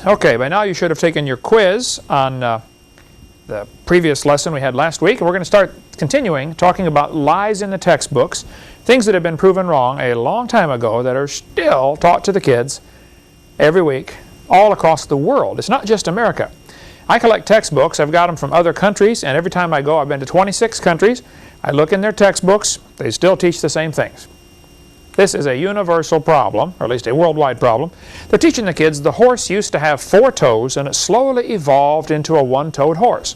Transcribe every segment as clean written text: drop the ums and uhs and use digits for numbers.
Okay, by now you should have taken your quiz on the previous lesson we had last week. We're going to start continuing talking about lies in the textbooks, things that have been proven wrong a long time ago that are still taught to the kids every week all across the world. It's not just America. I collect textbooks. I've got them from other countries, and every time I go, I've been to 26 countries. I look in their textbooks. They still teach the same things. This is a universal problem, or at least a worldwide problem. They're teaching the kids the horse used to have 4 toes, and it slowly evolved into a one-toed horse.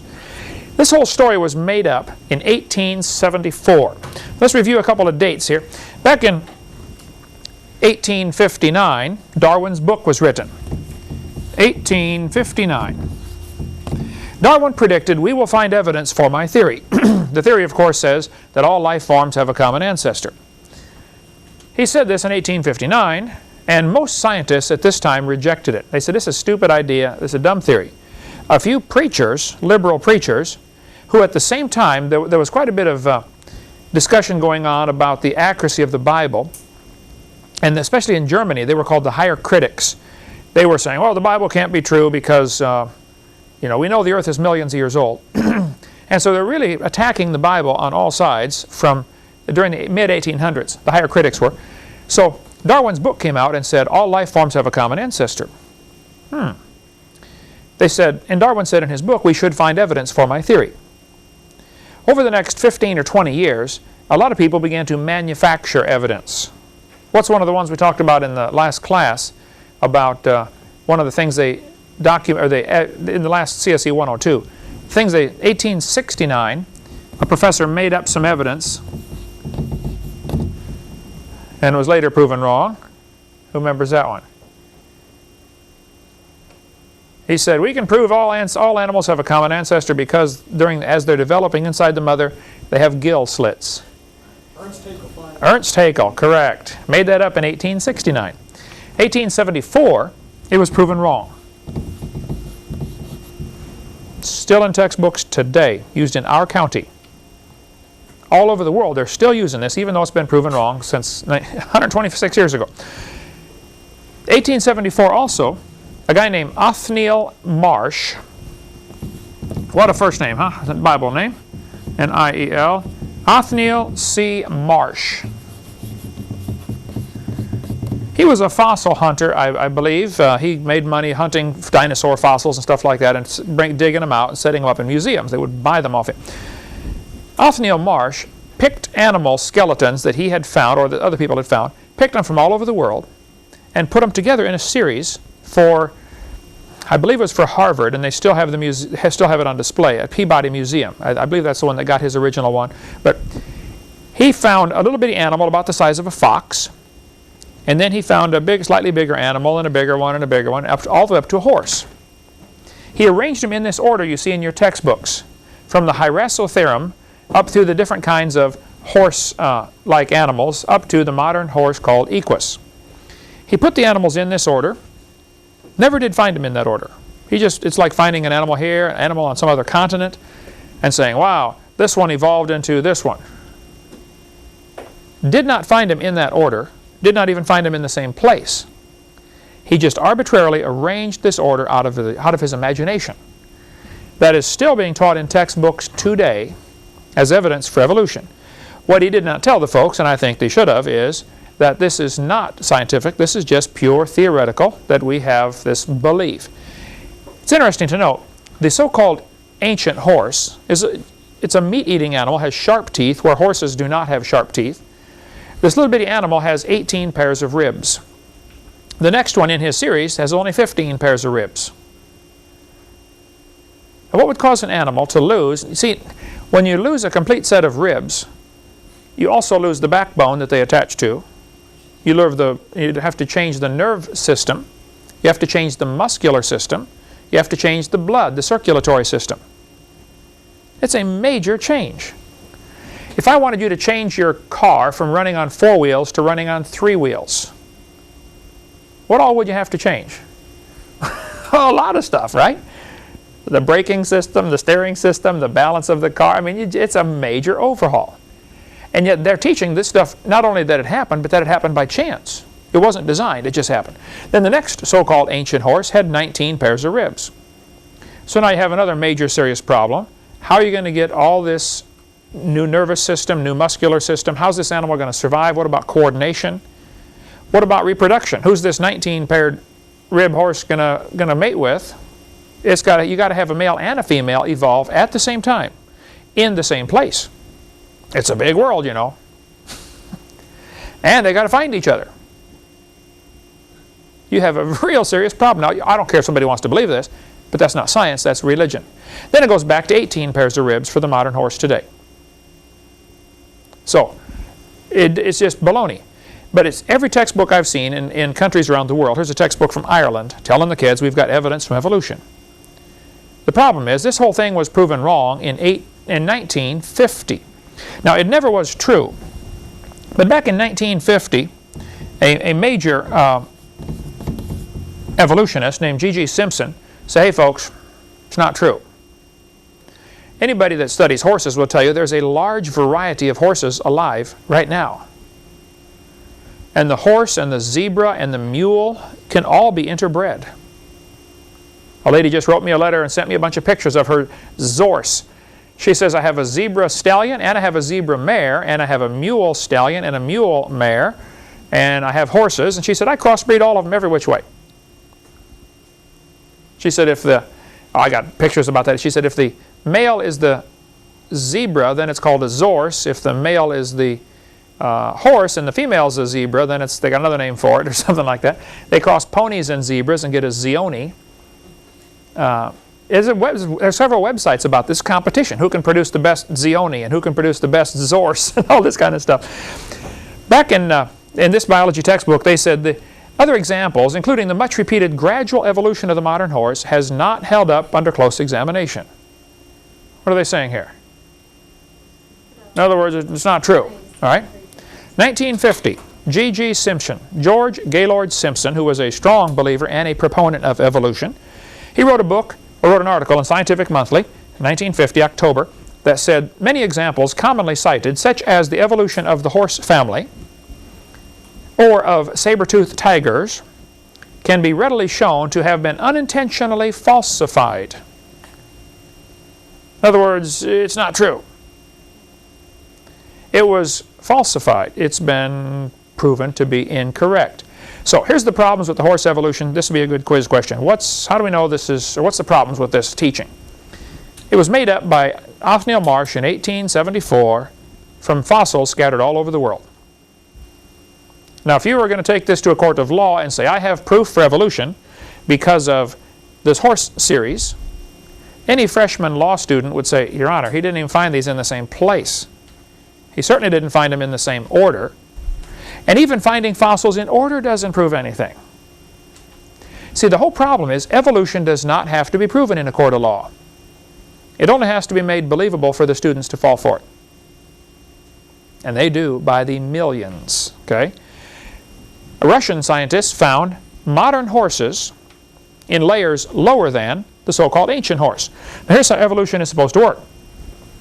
This whole story was made up in 1874. Let's review a couple of dates here. Back in 1859, Darwin's book was written. 1859. Darwin predicted, "We will find evidence for my theory." The theory, of course, says that all life forms have a common ancestor. He said this in 1859, and most scientists at this time rejected it. They said, this is a stupid idea, this is a dumb theory. A few preachers, liberal preachers, who at the same time, there was quite a bit of discussion going on about the accuracy of the Bible, and especially in Germany, they were called the higher critics. They were saying, well, the Bible can't be true because we know the earth is millions of years old. And so they're really attacking the Bible on all sides from during the mid-1800s. The higher critics were. So Darwin's book came out and said all life forms have a common ancestor. They said, and Darwin said in his book, we should find evidence for my theory. Over the next 15 or 20 years, a lot of people began to manufacture evidence. What's one of the ones we talked about in the last class about one of the things they document, or in the last CSE 102, 1869, a professor made up some evidence and was later proven wrong. Who remembers that one? He said, we can prove all animals have a common ancestor because as they're developing inside the mother, they have gill slits. Ernst Haeckel, correct. Made that up in 1869. 1874, it was proven wrong. Still in textbooks today, used in our county. All over the world, they're still using this, even though it's been proven wrong since 126 years ago. 1874 also, a guy named Othniel Marsh. What a first name, huh? That's a Bible name. N-I-E-L. Othniel C. Marsh. He was a fossil hunter, I believe. He made money hunting dinosaur fossils and stuff like that and digging them out and setting them up in museums. They would buy them off him. Othniel Marsh picked animal skeletons that he had found, or that other people had found, picked them from all over the world, and put them together in a series for, I believe it was for Harvard, and they still have it on display at Peabody Museum. I believe that's the one that got his original one. But he found a little bitty animal about the size of a fox, and then he found a slightly bigger animal, and a bigger one, and a bigger one, all the way up to a horse. He arranged them in this order you see in your textbooks, from the Hyracotherum up through the different kinds of horse-like animals, up to the modern horse called Equus. He put the animals in this order. Never did find them in that order. It's like finding an animal here, an animal on some other continent, and saying, wow, this one evolved into this one. Did not find them in that order. Did not even find them in the same place. He just arbitrarily arranged this order out of his imagination. That is still being taught in textbooks today as evidence for evolution. What he did not tell the folks, and I think they should have, is that this is not scientific. This is just pure theoretical, that we have this belief. It's interesting to note, the so-called ancient horse, it's a meat-eating animal, has sharp teeth, where horses do not have sharp teeth. This little bitty animal has 18 pairs of ribs. The next one in his series has only 15 pairs of ribs. And what would cause an animal to lose? You see, when you lose a complete set of ribs, you also lose the backbone that they attach to. You have to change the nerve system. You have to change the muscular system. You have to change the blood, the circulatory system. It's a major change. If I wanted you to change your car from running on 4 wheels to running on 3 wheels, what all would you have to change? A lot of stuff, right? The braking system, the steering system, the balance of the car. I mean, it's a major overhaul. And yet they're teaching this stuff, not only that it happened, but that it happened by chance. It wasn't designed, it just happened. Then the next so-called ancient horse had 19 pairs of ribs. So now you have another major serious problem. How are you going to get all this new nervous system, new muscular system? How's this animal going to survive? What about coordination? What about reproduction? Who's this 19-paired rib horse going to mate with? You got to have a male and a female evolve at the same time in the same place. It's a big world, you know. And they got to find each other. You have a real serious problem. Now, I don't care if somebody wants to believe this, but that's not science, that's religion. Then it goes back to 18 pairs of ribs for the modern horse today. So, it's just baloney. But it's every textbook I've seen in countries around the world. Here's a textbook from Ireland telling the kids we've got evidence from evolution. The problem is this whole thing was proven wrong in 1950. Now, it never was true. But back in 1950, a major evolutionist named G.G. Simpson said, hey folks, it's not true. Anybody that studies horses will tell you there's a large variety of horses alive right now. And the horse and the zebra and the mule can all be interbred. A lady just wrote me a letter and sent me a bunch of pictures of her Zorse. She says, I have a zebra stallion, and I have a zebra mare, and I have a mule stallion and a mule mare, and I have horses. And she said, I crossbreed all of them every which way. She said, I got pictures about that. She said, if the male is the zebra, then it's called a Zorse. If the male is the horse and the female is a zebra, then they got another name for it or something like that. They cross ponies and zebras and get a Zioni. There's several websites about this competition. Who can produce the best Zioni and who can produce the best Zorse and all this kind of stuff. Back in this biology textbook, they said the other examples, including the much repeated gradual evolution of the modern horse, has not held up under close examination. What are they saying here? In other words, it's not true. All right. 1950, G.G. Simpson, George Gaylord Simpson, who was a strong believer and a proponent of evolution, he wrote an article in Scientific Monthly, 1950, October, that said many examples commonly cited, such as the evolution of the horse family or of saber-toothed tigers, can be readily shown to have been unintentionally falsified. In other words, it's not true. It was falsified. It's been proven to be incorrect. So here's the problems with the horse evolution. This would be a good quiz question. How do we know this is, or what's the problems with this teaching? It was made up by Othniel Marsh in 1874 from fossils scattered all over the world. Now, if you were going to take this to a court of law and say, I have proof for evolution because of this horse series, any freshman law student would say, Your Honor, he didn't even find these in the same place. He certainly didn't find them in the same order. And even finding fossils in order doesn't prove anything. See, the whole problem is evolution does not have to be proven in a court of law. It only has to be made believable for the students to fall for it. And they do by the millions. Okay? A Russian scientist found modern horses in layers lower than the so-called ancient horse. Now, here's how evolution is supposed to work.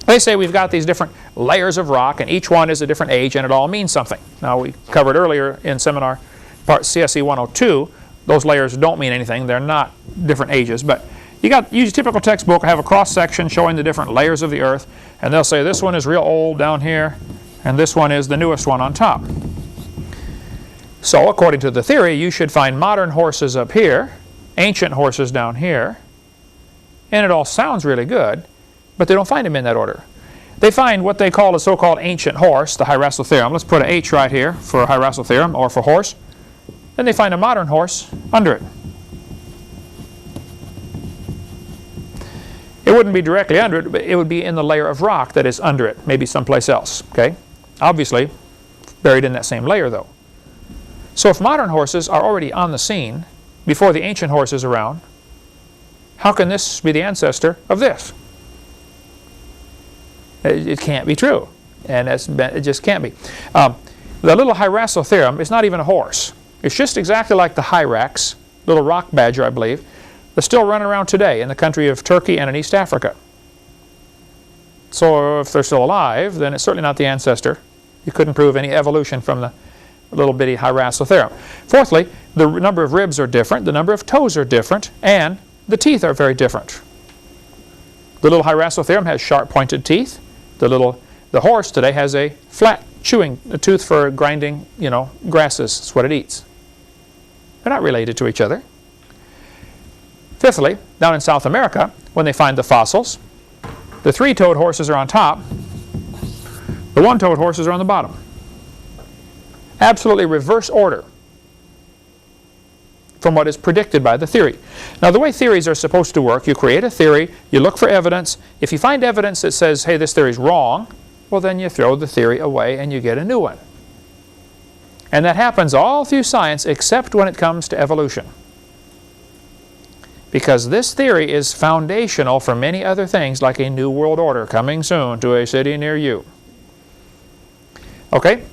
They say we've got these different layers of rock, and each one is a different age, and it all means something. Now, we covered earlier in seminar part CSE 102, those layers don't mean anything. They're not different ages. But use a typical textbook, have a cross-section showing the different layers of the earth, and they'll say this one is real old down here, and this one is the newest one on top. So, according to the theory, you should find modern horses up here, ancient horses down here, and it all sounds really good, but they don't find them in that order. They find what they call a so-called ancient horse, the Hyracotherum. Let's put an H right here for Hyracotherum, or for horse. Then they find a modern horse under it. It wouldn't be directly under it, but it would be in the layer of rock that is under it, maybe someplace else. Okay? Obviously, buried in that same layer, though. So if modern horses are already on the scene before the ancient horse is around, how can this be the ancestor of this? It can't be true, and it just can't be. The little Hyracotherum is not even a horse. It's just exactly like the hyrax, little rock badger, I believe, that's still running around today in the country of Turkey and in East Africa. So if they're still alive, then it's certainly not the ancestor. You couldn't prove any evolution from the little bitty hyracotherum. Fourthly, the number of ribs are different, the number of toes are different, and the teeth are very different. The little hyracotherum has sharp pointed teeth. The horse today has a flat chewing tooth for grinding, grasses. That's what it eats. They're not related to each other. Fifthly, down in South America, when they find the fossils, the three-toed horses are on top, the one-toed horses are on the bottom. Absolutely reverse order from what is predicted by the theory. Now, the way theories are supposed to work, you create a theory, you look for evidence. If you find evidence that says, hey, this theory is wrong, well, then you throw the theory away and you get a new one. And that happens all through science except when it comes to evolution. Because this theory is foundational for many other things, like a new world order coming soon to a city near you. Okay?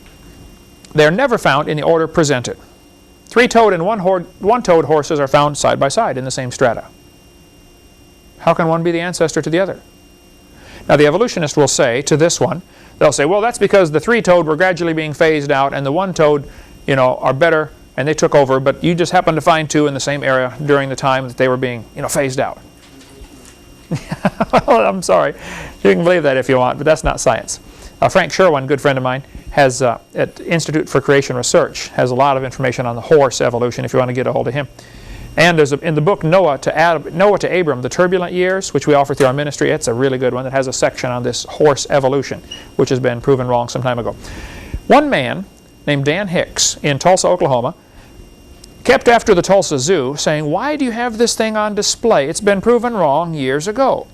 They're never found in the order presented. Three-toed and one-toed horses are found side by side in the same strata. How can one be the ancestor to the other? Now, the evolutionist will say to this one, they'll say, well, that's because the three-toed were gradually being phased out and the one-toed, are better and they took over, but you just happened to find two in the same area during the time that they were being, phased out. Well, I'm sorry. You can believe that if you want, but that's not science. Frank Sherwin, a good friend of mine, has at Institute for Creation Research, has a lot of information on the horse evolution if you want to get a hold of him. And there's in the book Noah to Abram, the Turbulent Years, which we offer through our ministry, it's a really good one that has a section on this horse evolution, which has been proven wrong some time ago. One man named Dan Hicks in Tulsa, Oklahoma, kept after the Tulsa Zoo, saying, why do you have this thing on display? It's been proven wrong years ago.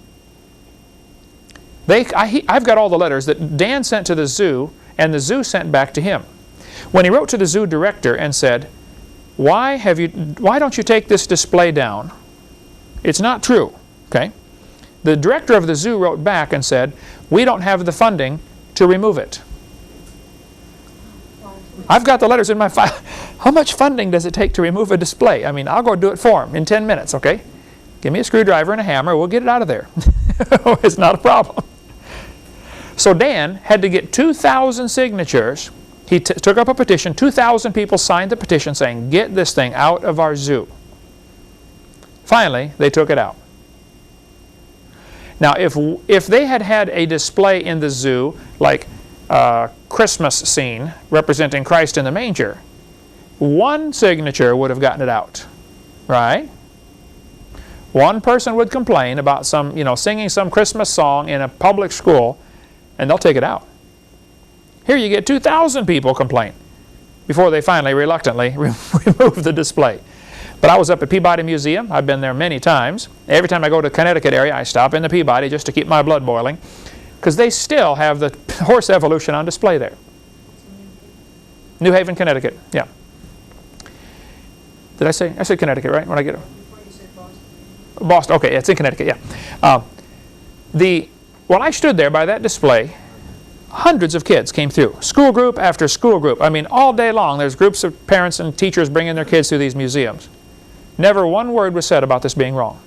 I've got all the letters that Dan sent to the zoo and the zoo sent back to him. When he wrote to the zoo director and said, why don't you take this display down? It's not true. Okay? The director of the zoo wrote back and said, we don't have the funding to remove it. I've got the letters in my file. How much funding does it take to remove a display? I mean, I'll go do it for him in 10 minutes, okay? Give me a screwdriver and a hammer, we'll get it out of there. It's not a problem. So Dan had to get 2,000 signatures. He took up a petition. 2,000 people signed the petition saying, get this thing out of our zoo. Finally, they took it out. Now, if they had had a display in the zoo, like a Christmas scene representing Christ in the manger, one signature would have gotten it out, right? One person would complain about singing some Christmas song in a public school, and they'll take it out. Here you get 2,000 people complain before they finally reluctantly remove the display. But I was up at Peabody Museum. I've been there many times. Every time I go to the Connecticut area, I stop in the Peabody just to keep my blood boiling, because they still have the horse evolution on display there. New Haven, Connecticut. Yeah. Did I said Connecticut, right? When I get it? Boston. Okay, it's in Connecticut, yeah. When I stood there by that display, hundreds of kids came through. School group after school group. I mean, all day long, there's groups of parents and teachers bringing their kids through these museums. Never one word was said about this being wrong.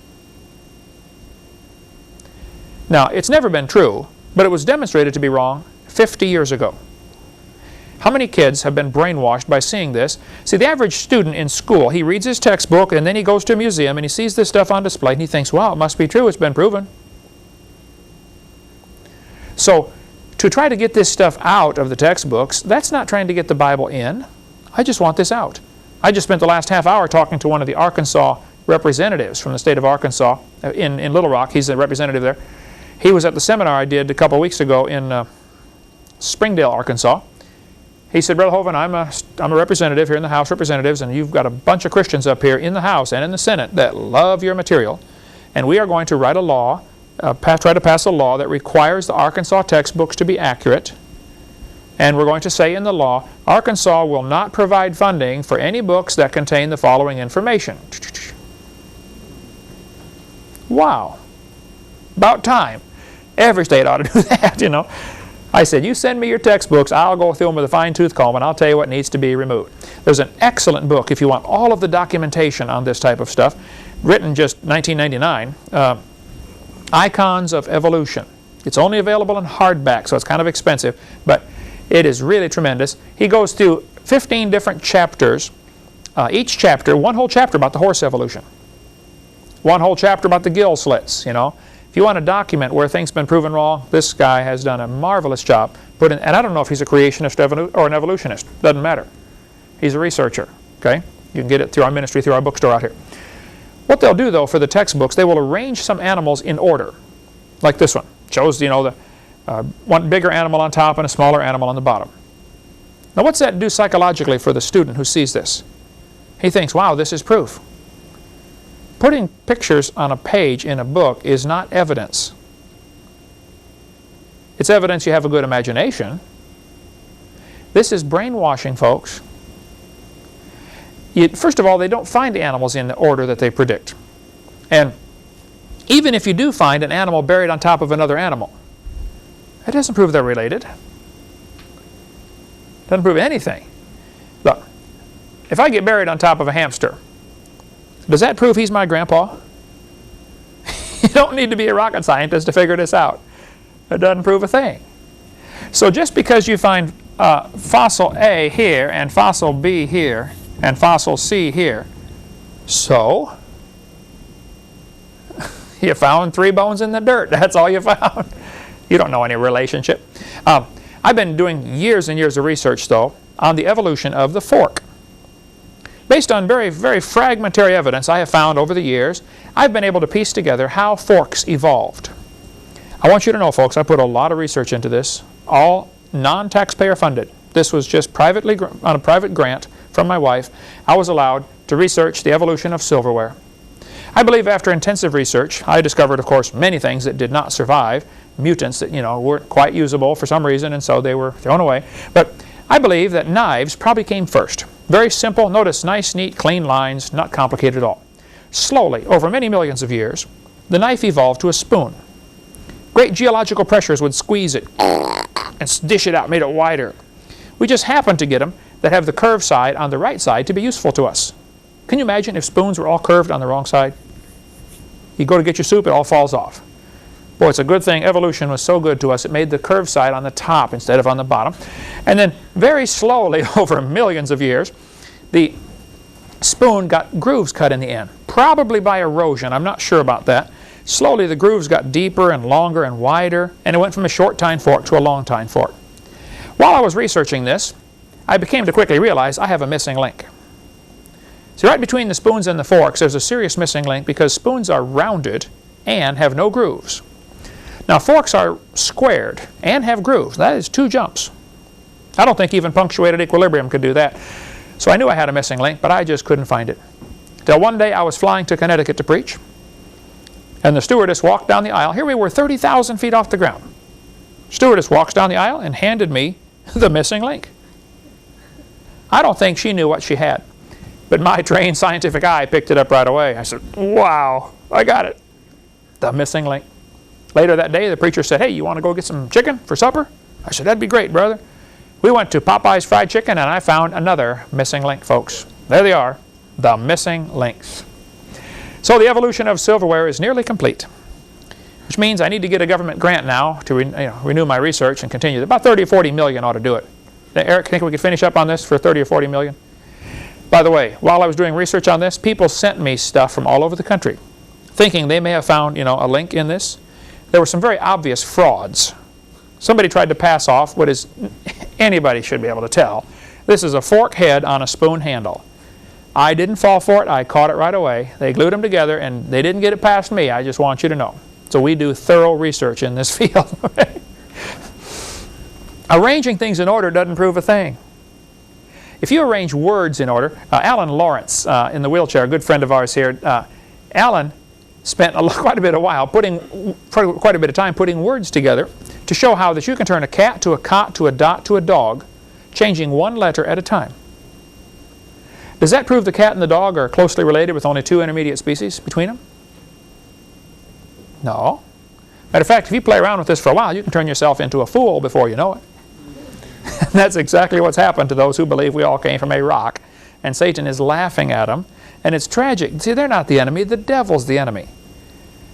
Now, it's never been true, but it was demonstrated to be wrong 50 years ago. How many kids have been brainwashed by seeing this? See, the average student in school, he reads his textbook and then he goes to a museum and he sees this stuff on display and he thinks, wow, it must be true, it's been proven. So, to try to get this stuff out of the textbooks, that's not trying to get the Bible in. I just want this out. I just spent the last half hour talking to one of the Arkansas representatives from the state of Arkansas in Little Rock. He's a representative there. He was at the seminar I did a couple weeks ago in Springdale, Arkansas. He said, Brother Hovind, I'm a representative here in the House of Representatives, and you've got a bunch of Christians up here in the House and in the Senate that love your material, and we are going to write a law, try to pass a law that requires the Arkansas textbooks to be accurate, and we're going to say in the law, Arkansas will not provide funding for any books that contain the following information. Wow. About time. Every state ought to do that, I said, you send me your textbooks, I'll go through them with a fine-tooth comb, and I'll tell you what needs to be removed. There's an excellent book, if you want all of the documentation on this type of stuff, written just 1999, Icons of Evolution. It's only available in hardback, so it's kind of expensive, but It is really tremendous. He goes through 15 different chapters. Each chapter, one whole chapter about the horse evolution. One whole chapter about the gill slits, you know. If you want to document where things have been proven wrong, this guy has done a marvelous job. And I don't know if he's a creationist or an evolutionist. Doesn't matter. He's a researcher, okay? You can get it through our ministry, through our bookstore out here. What they'll do, though, for the textbooks, they will arrange some animals in order, like this one. Shows, you know, the one bigger animal on top and a smaller animal on the bottom. Now, what's that do psychologically for the student who sees this? He thinks, wow, this is proof. Putting pictures on a page in a book is not evidence. It's evidence you have a good imagination. This is brainwashing, folks. First of all, they don't find animals in the order that they predict. And even if you do find an animal buried on top of another animal, that doesn't prove they're related. Doesn't prove anything. Look, if I get buried on top of a hamster, does that prove he's my grandpa? You don't need to be a rocket scientist to figure this out. It doesn't prove a thing. So just because you find fossil A here and fossil B here and fossil C here, so you found 3 bones in the dirt. That's all you found. You don't know any relationship. I've been doing years and years of research, though, on the evolution of the fork. Based on very, very fragmentary evidence I have found over the years, I've been able to piece together how forks evolved. I want you to know, folks, I put a lot of research into this, all non-taxpayer funded. This was just privately, on a private grant from my wife. I was allowed to research the evolution of silverware. I believe after intensive research, I discovered, of course, many things that did not survive, mutants that, you know, weren't quite usable for some reason, and so they were thrown away. But I believe that knives probably came first. Very simple. Notice nice, neat, clean lines, not complicated at all. Slowly, over many millions of years, the knife evolved to a spoon. Great geological pressures would squeeze it and dish it out, made it wider. We just happened to get them that have the curved side on the right side to be useful to us. Can you imagine if spoons were all curved on the wrong side? You go to get your soup, it all falls off. Boy, it's a good thing evolution was so good to us, it made the curved side on the top instead of on the bottom. And then very slowly, over millions of years, the spoon got grooves cut in the end, probably by erosion. I'm not sure about that. Slowly, the grooves got deeper and longer and wider, and it went from a short tine fork to a long tine fork. While I was researching this, I became to quickly realize I have a missing link. See, right between the spoons and the forks, there's a serious missing link because spoons are rounded and have no grooves. Now, forks are squared and have grooves. That is 2 jumps. I don't think even punctuated equilibrium could do that. So I knew I had a missing link, but I just couldn't find it. Till one day I was flying to Connecticut to preach, and the stewardess walked down the aisle. Here we were 30,000 feet off the ground. Stewardess walks down the aisle and handed me the missing link. I don't think she knew what she had, but my trained scientific eye picked it up right away. I said, wow, I got it. The missing link. Later that day, the preacher said, hey, you want to go get some chicken for supper? I said, that'd be great, brother. We went to Popeye's Fried Chicken, and I found another missing link, folks. There they are, the missing links. So the evolution of silverware is nearly complete, which means I need to get a government grant now to renew my research and continue. About 30 or 40 million ought to do it. Eric, think we could finish up on this for 30 or 40 million? By the way, while I was doing research on this, people sent me stuff from all over the country, thinking they may have found, a link in this. There were some very obvious frauds. Somebody tried to pass off what is anybody should be able to tell. This is a fork head on a spoon handle. I didn't fall for it. I caught it right away. They glued them together, and they didn't get it past me. I just want you to know. So we do thorough research in this field. Arranging things in order doesn't prove a thing. If you arrange words in order, Alan Lawrence in the wheelchair, a good friend of ours here, Alan spent quite a bit of time putting words together to show how that you can turn a cat to a cot to a dot to a dog, changing one letter at a time. Does that prove the cat and the dog are closely related with only 2 intermediate species between them? No. Matter of fact, if you play around with this for a while, you can turn yourself into a fool before you know it. That's exactly what's happened to those who believe we all came from a rock, and Satan is laughing at them, and it's tragic. See, they're not the enemy, the devil's the enemy.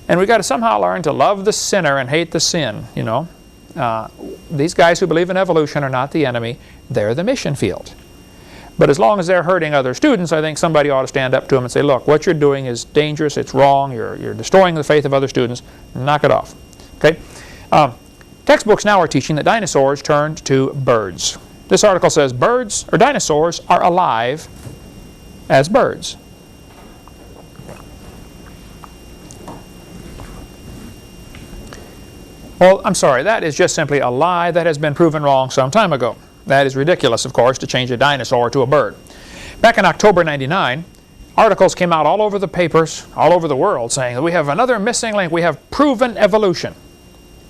And we've got to somehow learn to love the sinner and hate the sin, These guys who believe in evolution are not the enemy. They're the mission field. But as long as they're hurting other students, I think somebody ought to stand up to them and say, look, what you're doing is dangerous, it's wrong, you're destroying the faith of other students, knock it off. Okay? Textbooks now are teaching that dinosaurs turned to birds. This article says birds, or dinosaurs, are alive as birds. Well, I'm sorry, that is just simply a lie that has been proven wrong some time ago. That is ridiculous, of course, to change a dinosaur to a bird. Back in October '99, articles came out all over the papers, all over the world, saying that we have another missing link. We have proven evolution.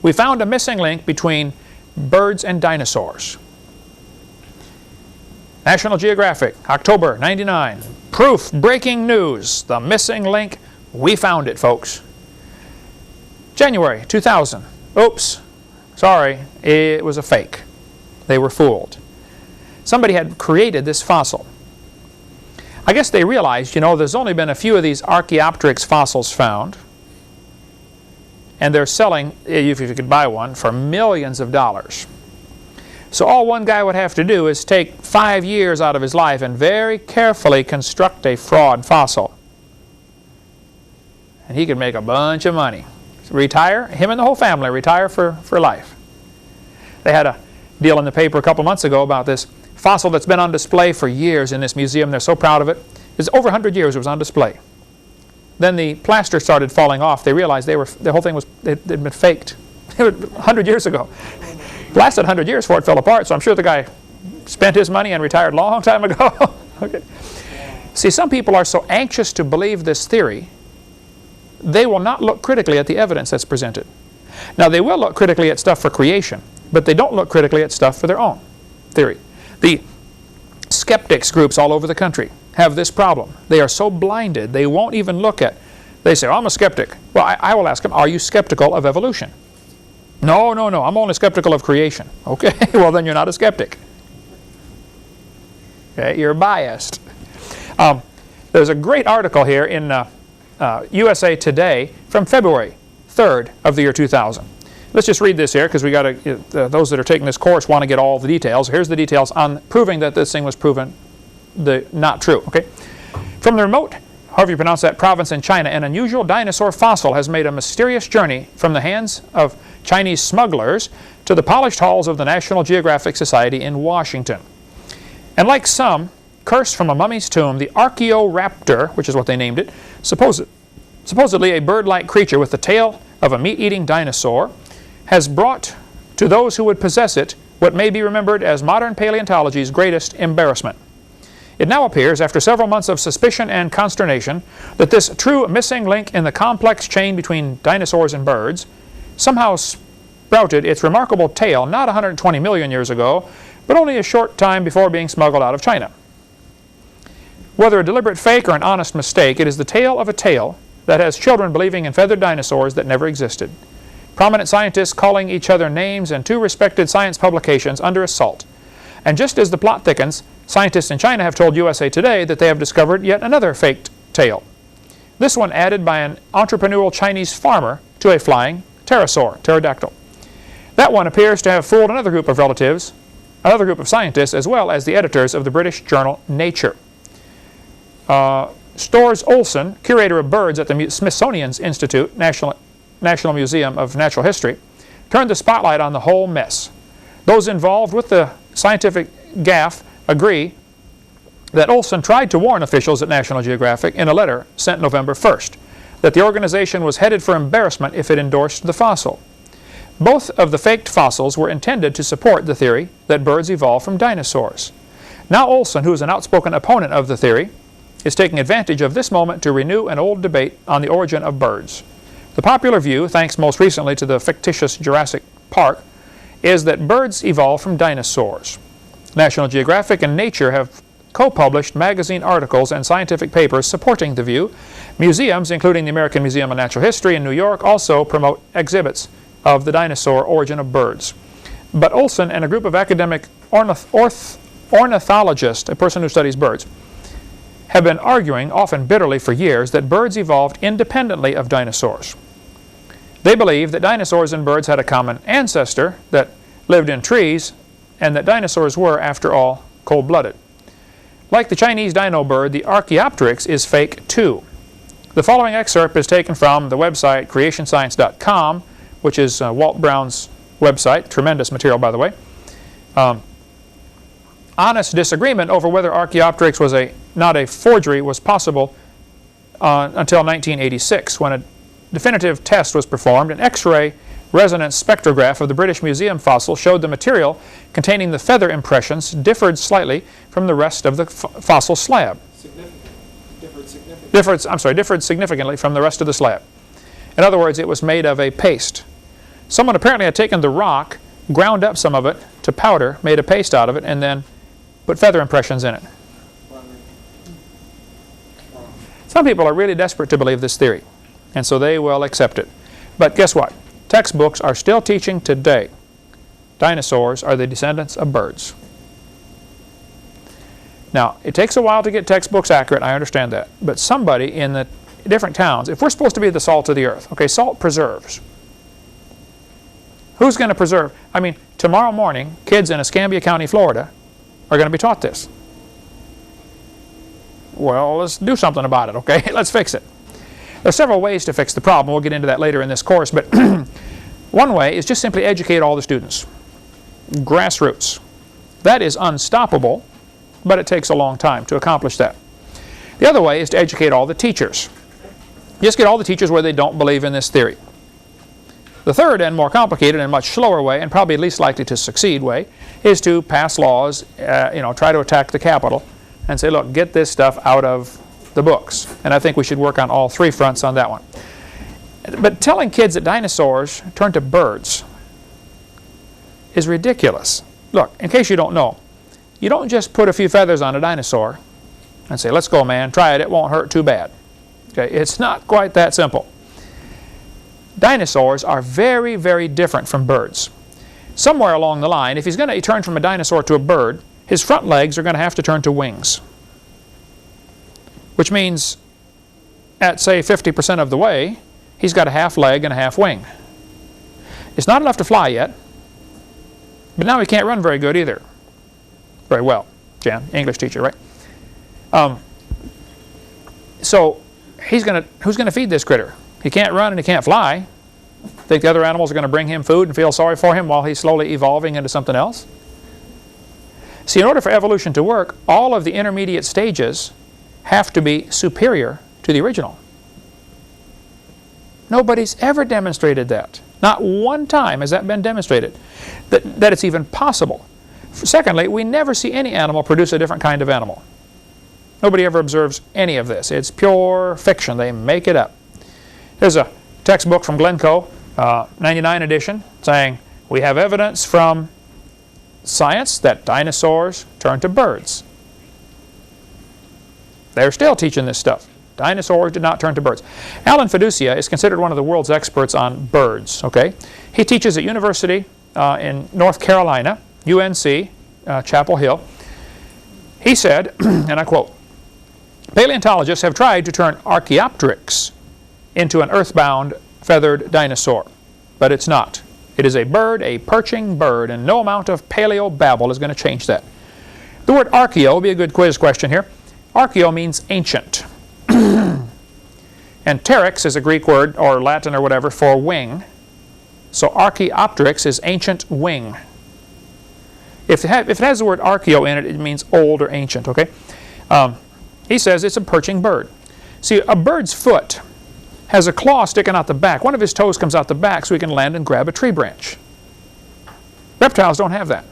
We found a missing link between birds and dinosaurs. National Geographic, October '99. Proof, breaking news, the missing link, we found it, folks. January 2000. Oops, sorry, it was a fake. They were fooled. Somebody had created this fossil. I guess they realized, there's only been a few of these Archaeopteryx fossils found. And they're selling, if you could buy one, for millions of dollars. So all one guy would have to do is take 5 years out of his life and very carefully construct a fraud fossil. And he could make a bunch of money. Retire, him and the whole family retire for life. They had a deal in the paper a couple months ago about this fossil that's been on display for years in this museum. They're so proud of it. It's over 100 years it was on display. Then the plaster started falling off. They realized the whole thing had been faked. 100 years ago. It lasted 100 years before it fell apart, so I'm sure the guy spent his money and retired a long time ago. Okay. See, some people are so anxious to believe this theory, they will not look critically at the evidence that's presented. Now, they will look critically at stuff for creation, but they don't look critically at stuff for their own theory. The skeptics groups all over the country have this problem. They are so blinded, they won't even look at. They say, I'm a skeptic. Well, I will ask them, are you skeptical of evolution? No, I'm only skeptical of creation. Okay, well then you're not a skeptic. Okay, you're biased. There's a great article here in USA Today from February 3rd of the year 2000. Let's just read this here because we got to. Those that are taking this course want to get all the details. Here's the details on proving that this thing was proven not true. Okay, from the remote, however you pronounce that, province in China, an unusual dinosaur fossil has made a mysterious journey from the hands of Chinese smugglers to the polished halls of the National Geographic Society in Washington. And like some, cursed from a mummy's tomb, the Archaeoraptor, which is what they named it, supposedly a bird-like creature with the tail of a meat-eating dinosaur, has brought to those who would possess it what may be remembered as modern paleontology's greatest embarrassment. It now appears, after several months of suspicion and consternation, that this true missing link in the complex chain between dinosaurs and birds somehow sprouted its remarkable tail not 120 million years ago, but only a short time before being smuggled out of China. Whether a deliberate fake or an honest mistake, it is the tale of a tale that has children believing in feathered dinosaurs that never existed. Prominent scientists calling each other names and 2 respected science publications under assault. And just as the plot thickens, scientists in China have told USA Today that they have discovered yet another faked tale. This one added by an entrepreneurial Chinese farmer to a flying pterodactyl. That one appears to have fooled another group of relatives, another group of scientists, as well as the editors of the British journal Nature. Storrs Olson, curator of birds at the Smithsonian's Institute, National Museum of Natural History, turned the spotlight on the whole mess. Those involved with the scientific gaffe agree that Olson tried to warn officials at National Geographic in a letter sent November 1st that the organization was headed for embarrassment if it endorsed the fossil. Both of the faked fossils were intended to support the theory that birds evolved from dinosaurs. Now Olson, who is an outspoken opponent of the theory, is taking advantage of this moment to renew an old debate on the origin of birds. The popular view, thanks most recently to the fictitious Jurassic Park, is that birds evolved from dinosaurs. National Geographic and Nature have co-published magazine articles and scientific papers supporting the view. Museums, including the American Museum of Natural History in New York, also promote exhibits of the dinosaur origin of birds. But Olson and a group of academic ornithologists, a person who studies birds, have been arguing, often bitterly for years, that birds evolved independently of dinosaurs. They believe that dinosaurs and birds had a common ancestor that lived in trees, and that dinosaurs were, after all, cold-blooded. Like the Chinese dino bird, the Archaeopteryx is fake too. The following excerpt is taken from the website creationscience.com, which is Walt Brown's website. Tremendous material, by the way. Honest disagreement over whether Archaeopteryx was not a forgery was possible until 1986, when a definitive test was performed. An X-ray resonance spectrograph of the British Museum fossil showed the material containing the feather impressions differed slightly from the rest of the fossil slab. Differed significantly from the rest of the slab. In other words, it was made of a paste. Someone apparently had taken the rock, ground up some of it to powder, made a paste out of it, and then put feather impressions in it. Some people are really desperate to believe this theory, and so they will accept it. But guess what? Textbooks are still teaching today dinosaurs are the descendants of birds. Now, it takes a while to get textbooks accurate, I understand that. But somebody in the different towns, if we're supposed to be the salt of the earth, okay, salt preserves. Who's going to preserve? I mean, tomorrow morning, kids in Escambia County, Florida, are going to be taught this. Well, let's do something about it, okay? Let's fix it. There are several ways to fix the problem. We'll get into that later in this course. But one way is just simply educate all the students. Grassroots. That is unstoppable, but it takes a long time to accomplish that. The other way is to educate all the teachers. Just get all the teachers where they don't believe in this theory. The third and more complicated and much slower way, and probably least likely to succeed way, is to pass laws, try to attack the Capitol and say, look, get this stuff out of the books. And I think we should work on all three fronts on that one. But telling kids that dinosaurs turned to birds is ridiculous. Look, in case you don't know, you don't just put a few feathers on a dinosaur and say, let's go, man, try it, it won't hurt too bad. Okay, it's not quite that simple. Dinosaurs are very, very different from birds. Somewhere along the line, if he's going to turn from a dinosaur to a bird, his front legs are going to have to turn to wings. Which means at, say, 50% of the way, he's got a half leg and a half wing. It's not enough to fly yet, but now he can't run very good either. Very well, Jan, English teacher, right? So who's going to feed this critter? He can't run and he can't fly. Think the other animals are going to bring him food and feel sorry for him while he's slowly evolving into something else? See, in order for evolution to work, all of the intermediate stages have to be superior to the original. Nobody's ever demonstrated that. Not one time has that been demonstrated, that it's even possible. Secondly, we never see any animal produce a different kind of animal. Nobody ever observes any of this. It's pure fiction. They make it up. There's a textbook from Glencoe, 99 edition, saying, we have evidence from science that dinosaurs turned to birds. They're still teaching this stuff. Dinosaurs did not turn to birds. Alan Fiducia is considered one of the world's experts on birds. Okay, he teaches at university in North Carolina, UNC, Chapel Hill. He said, and I quote, paleontologists have tried to turn Archaeopteryx into an earthbound feathered dinosaur, but it's not. It is a bird, a perching bird, and no amount of paleo-babble is going to change that. The word archaeo will be a good quiz question here. Archaeo means ancient. And pteryx is a Greek word, or Latin or whatever, for wing. So Archaeopteryx is ancient wing. If it has the word archaeo in it, it means old or ancient, okay? He says it's a perching bird. See, a bird's foot has a claw sticking out the back. One of his toes comes out the back so he can land and grab a tree branch. Reptiles don't have that.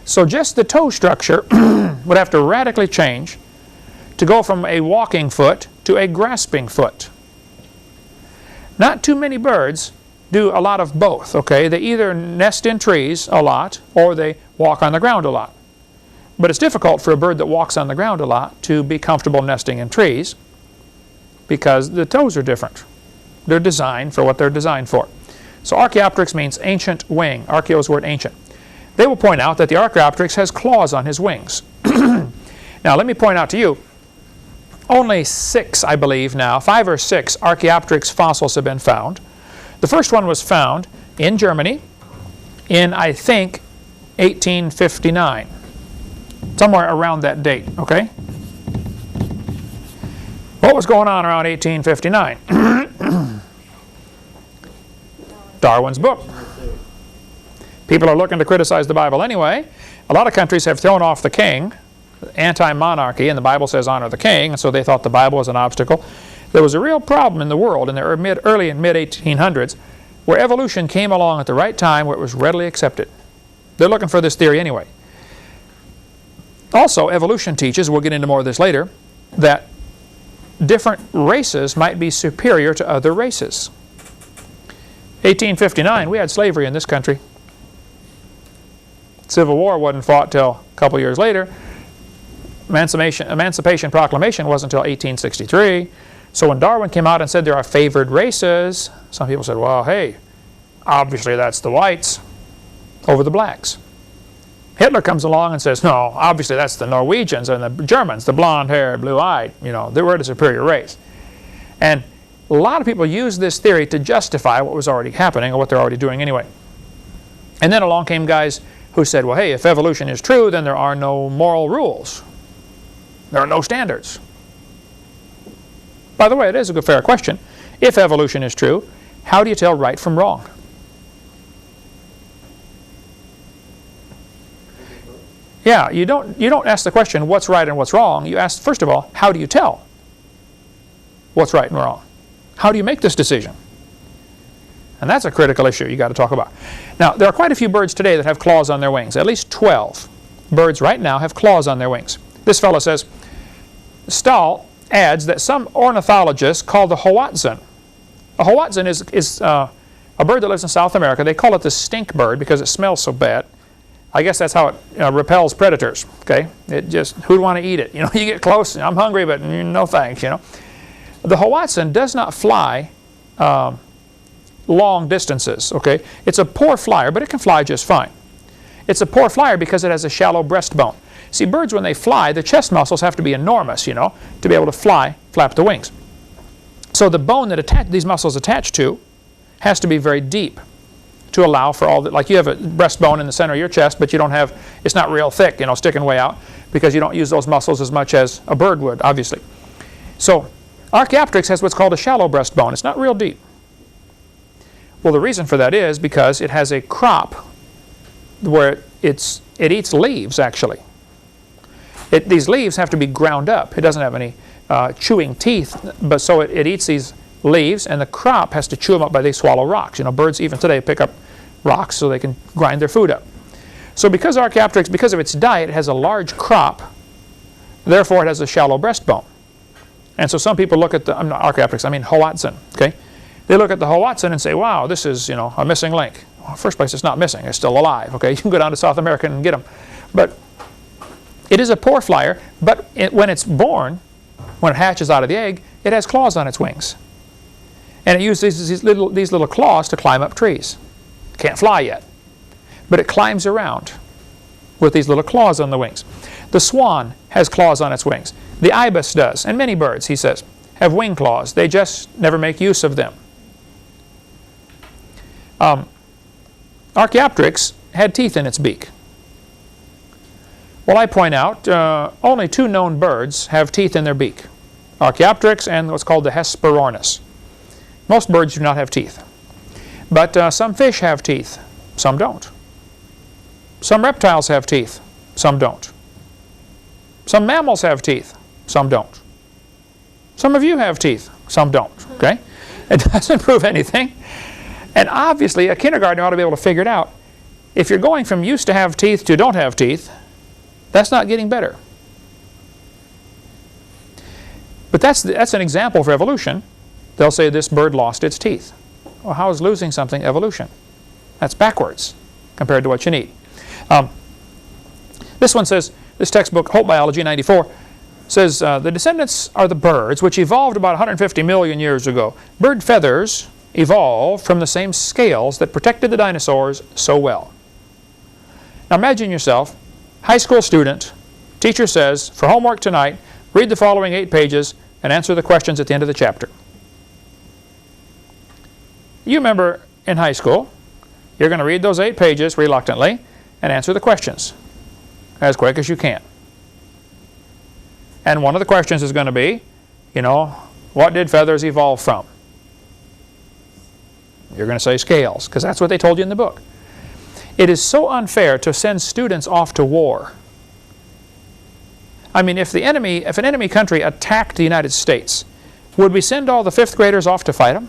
So just the toe structure would have to radically change to go from a walking foot to a grasping foot. Not too many birds do a lot of both, okay? They either nest in trees a lot or they walk on the ground a lot. But it's difficult for a bird that walks on the ground a lot to be comfortable nesting in trees because the toes are different. They're designed for what they're designed for. So Archaeopteryx means ancient wing. Archaeo is the word ancient. They will point out that the Archaeopteryx has claws on his wings. Now let me point out to you, only 6, I believe now, 5 or 6 Archaeopteryx fossils have been found. The first one was found in Germany in, I think, 1859. Somewhere around that date, okay? What was going on around 1859? Darwin's book. People are looking to criticize the Bible anyway. A lot of countries have thrown off the king, anti-monarchy, and the Bible says honor the king, and so they thought the Bible was an obstacle. There was a real problem in the world in the early and mid-1800s where evolution came along at the right time where it was readily accepted. They're looking for this theory anyway. Also, evolution teaches, we'll get into more of this later, that different races might be superior to other races. 1859, we had slavery in this country. Civil War wasn't fought till a couple years later. Emancipation Proclamation wasn't until 1863. So when Darwin came out and said there are favored races, some people said, well, hey, obviously that's the whites over the blacks. Hitler comes along and says, no, obviously that's the Norwegians and the Germans, the blonde-haired, blue-eyed, you know, they were the superior race. And a lot of people use this theory to justify what was already happening or what they're already doing anyway. And then along came guys who said, well, hey, if evolution is true, then there are no moral rules. There are no standards. By the way, it is a good, fair question. If evolution is true, how do you tell right from wrong? Yeah, you don't ask the question, what's right and what's wrong. You ask, first of all, how do you tell what's right and wrong? How do you make this decision? And that's a critical issue you got to talk about. Now, there are quite a few birds today that have claws on their wings. At least 12 birds right now have claws on their wings. This fellow says, Stahl adds that some ornithologists call the Hoatzin. A Hoatzin is a bird that lives in South America. They call it the stink bird because it smells so bad. I guess that's how it repels predators. Okay, it just, who'd want to eat it? You know, you get close, I'm hungry, but no thanks. You know, the Hoatzin does not fly long distances. Okay, it's a poor flyer, but it can fly just fine. It's a poor flyer because it has a shallow breastbone. See, birds when they fly, the chest muscles have to be enormous, you know, to be able to fly, flap the wings. So the bone that these muscles attach to has to be very deep to allow for all that. Like you have a breastbone in the center of your chest, but you don't have, it's not real thick, you know, sticking way out, because you don't use those muscles as much as a bird would, obviously. So Archaeopteryx has what's called a shallow breastbone. It's not real deep. Well, the reason for that is because it has a crop where it eats leaves, actually. These leaves have to be ground up. It doesn't have any chewing teeth, but so it eats these leaves, and the crop has to chew them up by they swallow rocks. You know, birds even today pick up rocks so they can grind their food up. So because Archaeopteryx, because of its diet, it has a large crop, therefore it has a shallow breastbone. And so some people look at the, I'm not Archaeopteryx, I mean Hoatzin, okay? They look at the Hoatzin and say, wow, this is, you know, a missing link. Well, first place, it's not missing, it's still alive, okay? You can go down to South America and get them. But it is a poor flyer, but when it's born, when it hatches out of the egg, it has claws on its wings. And it uses these little claws to climb up trees. Can't fly yet, but it climbs around with these little claws on the wings. The swan has claws on its wings. The ibis does, and many birds, he says, have wing claws. They just never make use of them. Archaeopteryx had teeth in its beak. Well, I point out only 2 known birds have teeth in their beak. Archaeopteryx and what's called the Hesperornis. Most birds do not have teeth. But some fish have teeth. Some don't. Some reptiles have teeth. Some don't. Some mammals have teeth. Some don't. Some of you have teeth. Some don't. Okay? It doesn't prove anything. And obviously, a kindergartner ought to be able to figure it out. If you're going from used to have teeth to don't have teeth, that's not getting better. But that's an example for evolution. They'll say this bird lost its teeth. Well, how is losing something evolution? That's backwards compared to what you need. This one says, this textbook, Hope Biology 94, says the descendants are the birds which evolved about 150 million years ago. Bird feathers evolved from the same scales that protected the dinosaurs so well. Now imagine yourself, high school student, teacher says, for homework tonight, Read the following 8 pages and answer the questions at the end of the chapter. You remember in high school, you're going to read those 8 pages reluctantly and answer the questions as quick as you can. And one of the questions is going to be, what did feathers evolve from? You're going to say scales, because that's what they told you in the book. It is so unfair to send students off to war. I mean, if an enemy country attacked the United States, would we send all the 5th graders off to fight them?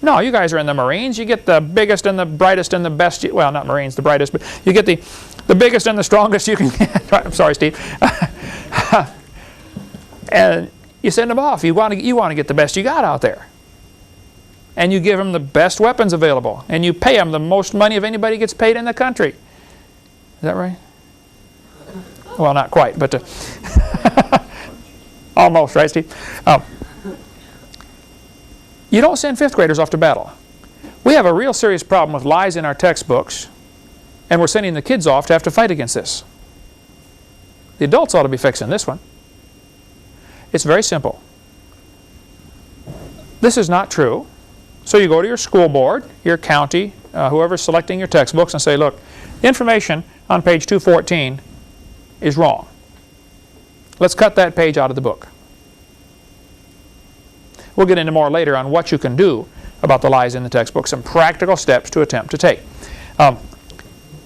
No, you guys are in the Marines. You get the biggest and the brightest and the best. Well, not Marines, the brightest, but you get the biggest and the strongest you can get. I'm sorry, Steve. And you send them off. You want to get the best you got out there. And you give them the best weapons available. And you pay them the most money of anybody gets paid in the country. Is that right? Well, not quite, but almost, right, Steve? You don't send 5th graders off to battle. We have a real serious problem with lies in our textbooks, and we're sending the kids off to have to fight against this. The adults ought to be fixing this one. It's very simple. This is not true. So you go to your school board, your county, whoever's selecting your textbooks, and say, look, the information on page 214 is wrong. Let's cut that page out of the book. We'll get into more later on what you can do about the lies in the textbook, some practical steps to attempt to take.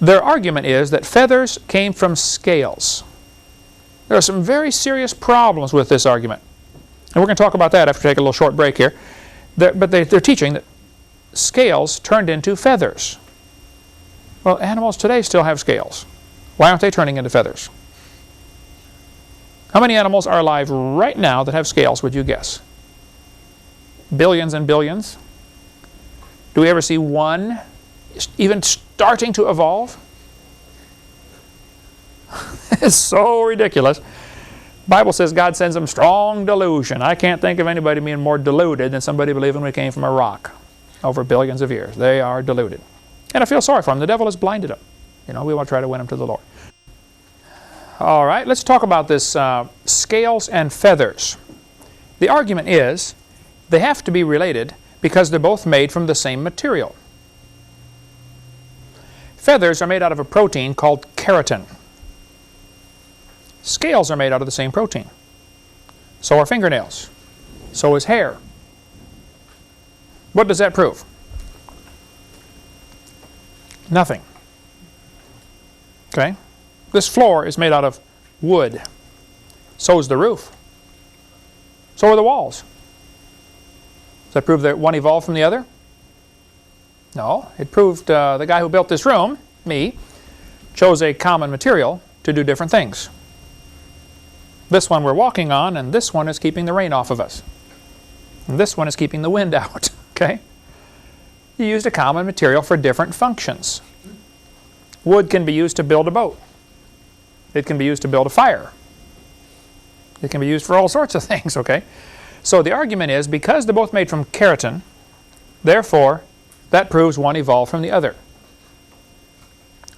Their argument is that feathers came from scales. There are some very serious problems with this argument. And we're going to talk about that after we take a little short break here. But they're teaching that scales turned into feathers. Well, animals today still have scales. Why aren't they turning into feathers? How many animals are alive right now that have scales, would you guess? Billions and billions? Do we ever see one even starting to evolve? It's so ridiculous. The Bible says God sends them strong delusion. I can't think of anybody being more deluded than somebody believing we came from a rock over billions of years. They are deluded. And I feel sorry for them. The devil has blinded them. We want to try to win them to the Lord. All right, let's talk about this scales and feathers. The argument is they have to be related because they're both made from the same material. Feathers are made out of a protein called keratin. Scales are made out of the same protein. So are fingernails. So is hair. What does that prove? Nothing. Okay? This floor is made out of wood. So is the roof. So are the walls. Does that prove that one evolved from the other? No. It proved the guy who built this room, me, chose a common material to do different things. This one we're walking on, and this one is keeping the rain off of us. And this one is keeping the wind out. Okay? You used a common material for different functions. Wood can be used to build a boat. It can be used to build a fire. It can be used for all sorts of things, okay? So the argument is, because they're both made from keratin, therefore, that proves one evolved from the other.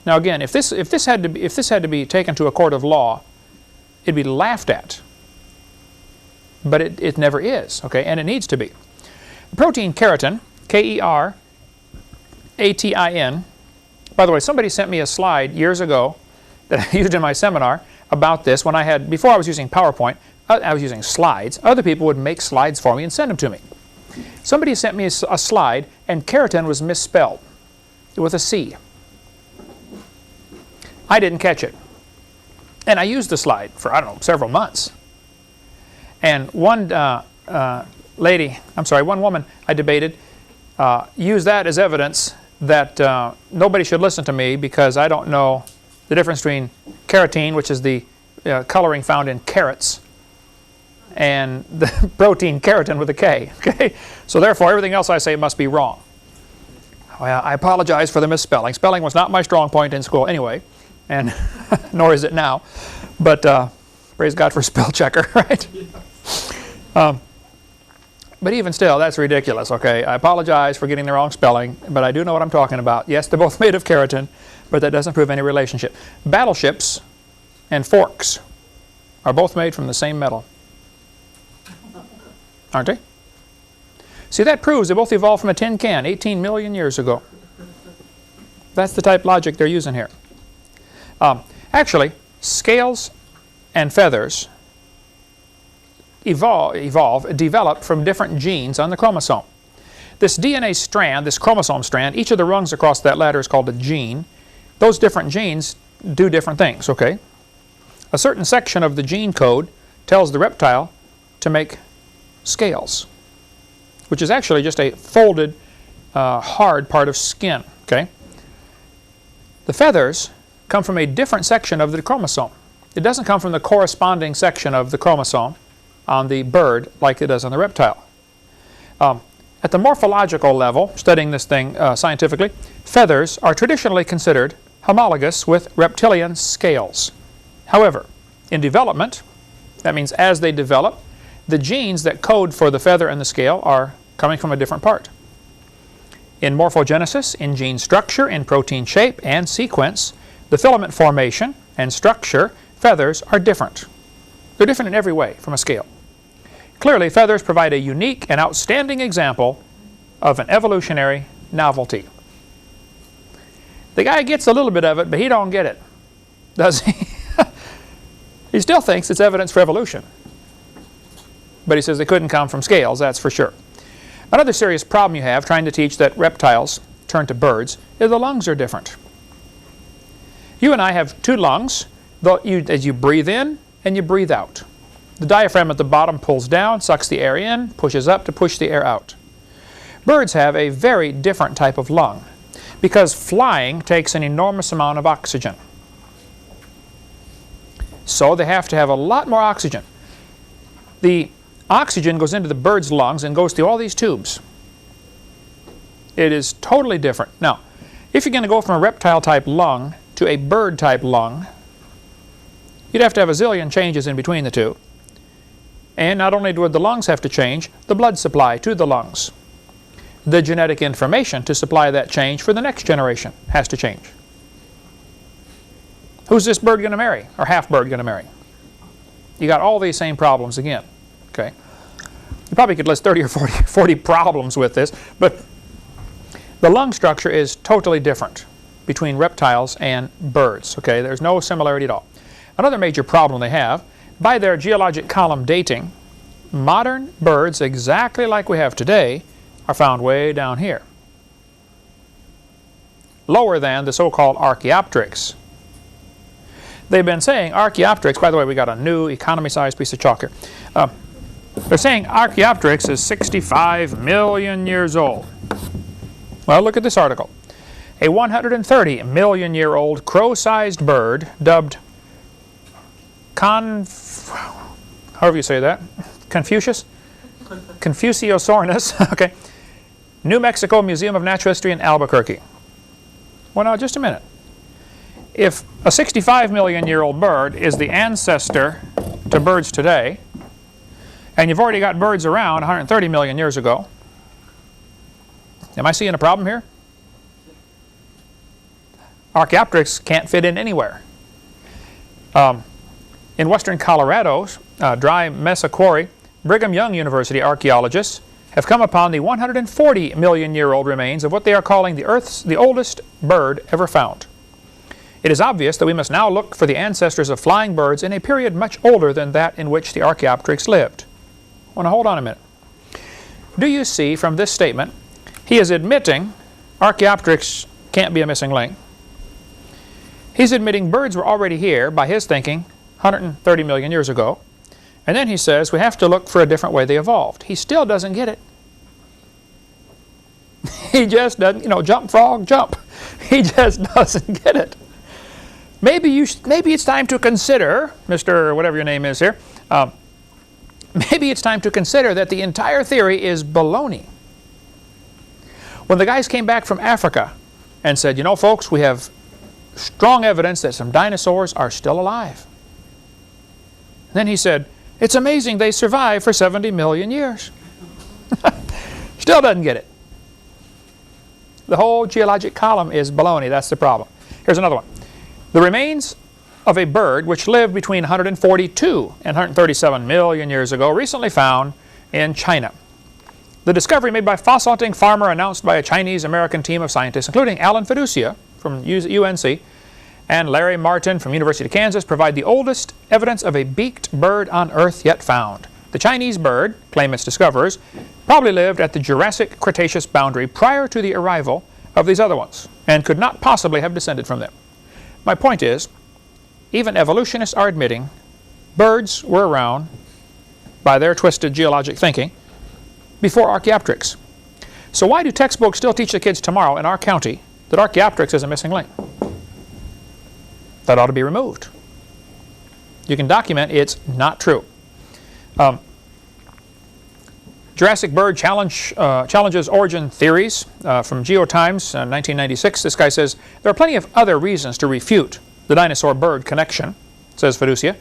Now again, if this had to be taken to a court of law, it'd be laughed at. But it never is, okay? And it needs to be. The protein keratin, K-E-R-A-T-I-N. By the way, somebody sent me a slide years ago that I used in my seminar about this before I was using PowerPoint, I was using slides. Other people would make slides for me and send them to me. Somebody sent me a slide and keratin was misspelled with a C. I didn't catch it. And I used the slide for, one months. And one woman I debated used that as evidence that nobody should listen to me because I don't know the difference between keratin, which is the coloring found in carrots, and the protein keratin with a K. Okay? So therefore, everything else I say must be wrong. Well, I apologize for the misspelling. Spelling was not my strong point in school anyway, and nor is it now. But praise God for spell checker, right? But even still, that's ridiculous, okay? I apologize for getting the wrong spelling, but I do know what I'm talking about. Yes, they're both made of keratin, but that doesn't prove any relationship. Battleships and forks are both made from the same metal. Aren't they? See, that proves they both evolved from a tin can 18 million years ago. That's the type of logic they're using here. Actually, scales and feathers develop from different genes on the chromosome. This DNA strand, this chromosome strand, each of the rungs across that ladder is called a gene. Those different genes do different things, okay? A certain section of the gene code tells the reptile to make scales, which is actually just a folded, hard part of skin, okay? The feathers come from a different section of the chromosome. It doesn't come from the corresponding section of the chromosome on the bird like it does on the reptile. At the morphological level, studying this thing scientifically, feathers are traditionally considered homologous with reptilian scales. However, in development, that means as they develop, the genes that code for the feather and the scale are coming from a different part. In morphogenesis, in gene structure, in protein shape and sequence, the filament formation and structure, feathers are different. They're different in every way from a scale. Clearly, feathers provide a unique and outstanding example of an evolutionary novelty. The guy gets a little bit of it, but he don't get it, does he? He still thinks it's evidence for evolution. But he says they couldn't come from scales, that's for sure. Another serious problem you have trying to teach that reptiles turn to birds is the lungs are different. You and I have two lungs as you breathe in and you breathe out. The diaphragm at the bottom pulls down, sucks the air in, pushes up to push the air out. Birds have a very different type of lung because flying takes an enormous amount of oxygen. So they have to have a lot more oxygen. The oxygen goes into the bird's lungs and goes through all these tubes. It is totally different. Now, if you're going to go from a reptile-type lung to a bird-type lung, you'd have to have a zillion changes in between the two. And not only would the lungs have to change, the blood supply to the lungs. The genetic information to supply that change for the next generation has to change. Who's this bird going to marry, or half-bird going to marry? You got all these same problems again. Okay. You probably could list 30 or 40 problems with this, but the lung structure is totally different between reptiles and birds. Okay, there's no similarity at all. Another major problem they have, by their geologic column dating, modern birds exactly like we have today are found way down here, lower than the so-called Archaeopteryx. They've been saying Archaeopteryx, by the way, we got a new economy-sized piece of chalk here. They're saying Archaeopteryx is 65 million years old. Well, look at this article. A 130 million year old crow-sized bird dubbed however you say that, Confuciusornis, okay, New Mexico Museum of Natural History in Albuquerque. Well, now, just a minute. If a 65 million year old bird is the ancestor to birds today, and you've already got birds around 130 million years ago, am I seeing a problem here? Archaeopteryx can't fit in anywhere. In western Colorado's dry mesa quarry, Brigham Young University archaeologists have come upon the 140 million year old remains of what they are calling the oldest bird ever found. It is obvious that we must now look for the ancestors of flying birds in a period much older than that in which the Archaeopteryx lived. Well, now hold on a minute. Do you see from this statement, he is admitting Archaeopteryx can't be a missing link. He's admitting birds were already here, by his thinking, 130 million years ago. And then he says we have to look for a different way they evolved. He still doesn't get it. He just doesn't, jump frog, jump. He just doesn't get it. Maybe it's time to consider, Mr. whatever your name is here, maybe it's time to consider that the entire theory is baloney. When the guys came back from Africa and said, folks, we have strong evidence that some dinosaurs are still alive. And then he said, it's amazing they survived for 70 million years. Still doesn't get it. The whole geologic column is baloney. That's the problem. Here's another one. The remains of a bird which lived between 142 and 137 million years ago, recently found in China. The discovery made by fossil hunting farmer announced by a Chinese-American team of scientists, including Alan Fiducia from UNC and Larry Martin from University of Kansas, provide the oldest evidence of a beaked bird on Earth yet found. The Chinese bird, claim its discoverers, probably lived at the Jurassic-Cretaceous boundary prior to the arrival of these other ones and could not possibly have descended from them. My point is, even evolutionists are admitting birds were around, by their twisted geologic thinking, before Archaeopteryx. So why do textbooks still teach the kids tomorrow in our county that Archaeopteryx is a missing link? That ought to be removed. You can document it's not true. Jurassic bird challenges origin theories from GeoTimes, 1996. This guy says, there are plenty of other reasons to refute the dinosaur-bird connection, says Fiducia.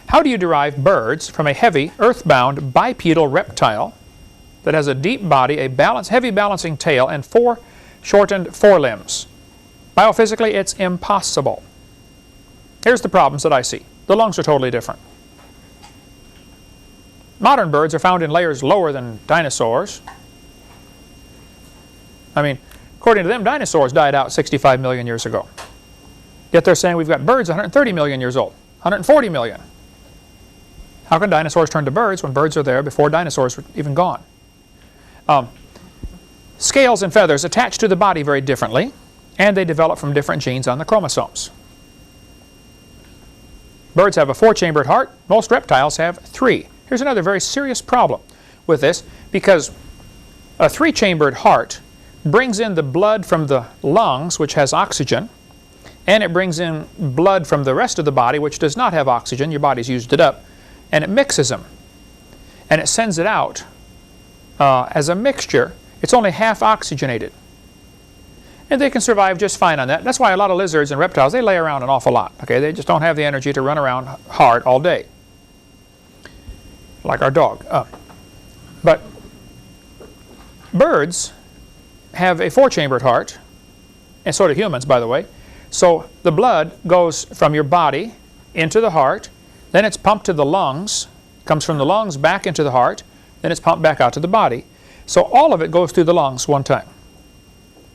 How do you derive birds from a heavy, earthbound, bipedal reptile that has a deep body, a heavy balancing tail, and 4 shortened forelimbs? Biophysically, it's impossible. Here's the problems that I see. The lungs are totally different. Modern birds are found in layers lower than dinosaurs. I mean, according to them, dinosaurs died out 65 million years ago. Yet they're saying we've got birds 130 million years old, 140 million. How can dinosaurs turn to birds when birds are there before dinosaurs were even gone? Scales and feathers attach to the body very differently, and they develop from different genes on the chromosomes. Birds have a 4-chambered heart. Most reptiles have 3. Here's another very serious problem with this, because a 3-chambered heart brings in the blood from the lungs, which has oxygen, and it brings in blood from the rest of the body, which does not have oxygen. Your body's used it up, and it mixes them, and it sends it out as a mixture. It's only half oxygenated, and they can survive just fine on that. That's why a lot of lizards and reptiles, they lay around an awful lot. Okay, they just don't have the energy to run around hard all day, like our dog. But birds have a 4-chambered heart, and so do humans, by the way. So the blood goes from your body into the heart, then it's pumped to the lungs, comes from the lungs back into the heart, then it's pumped back out to the body. So all of it goes through the lungs one time.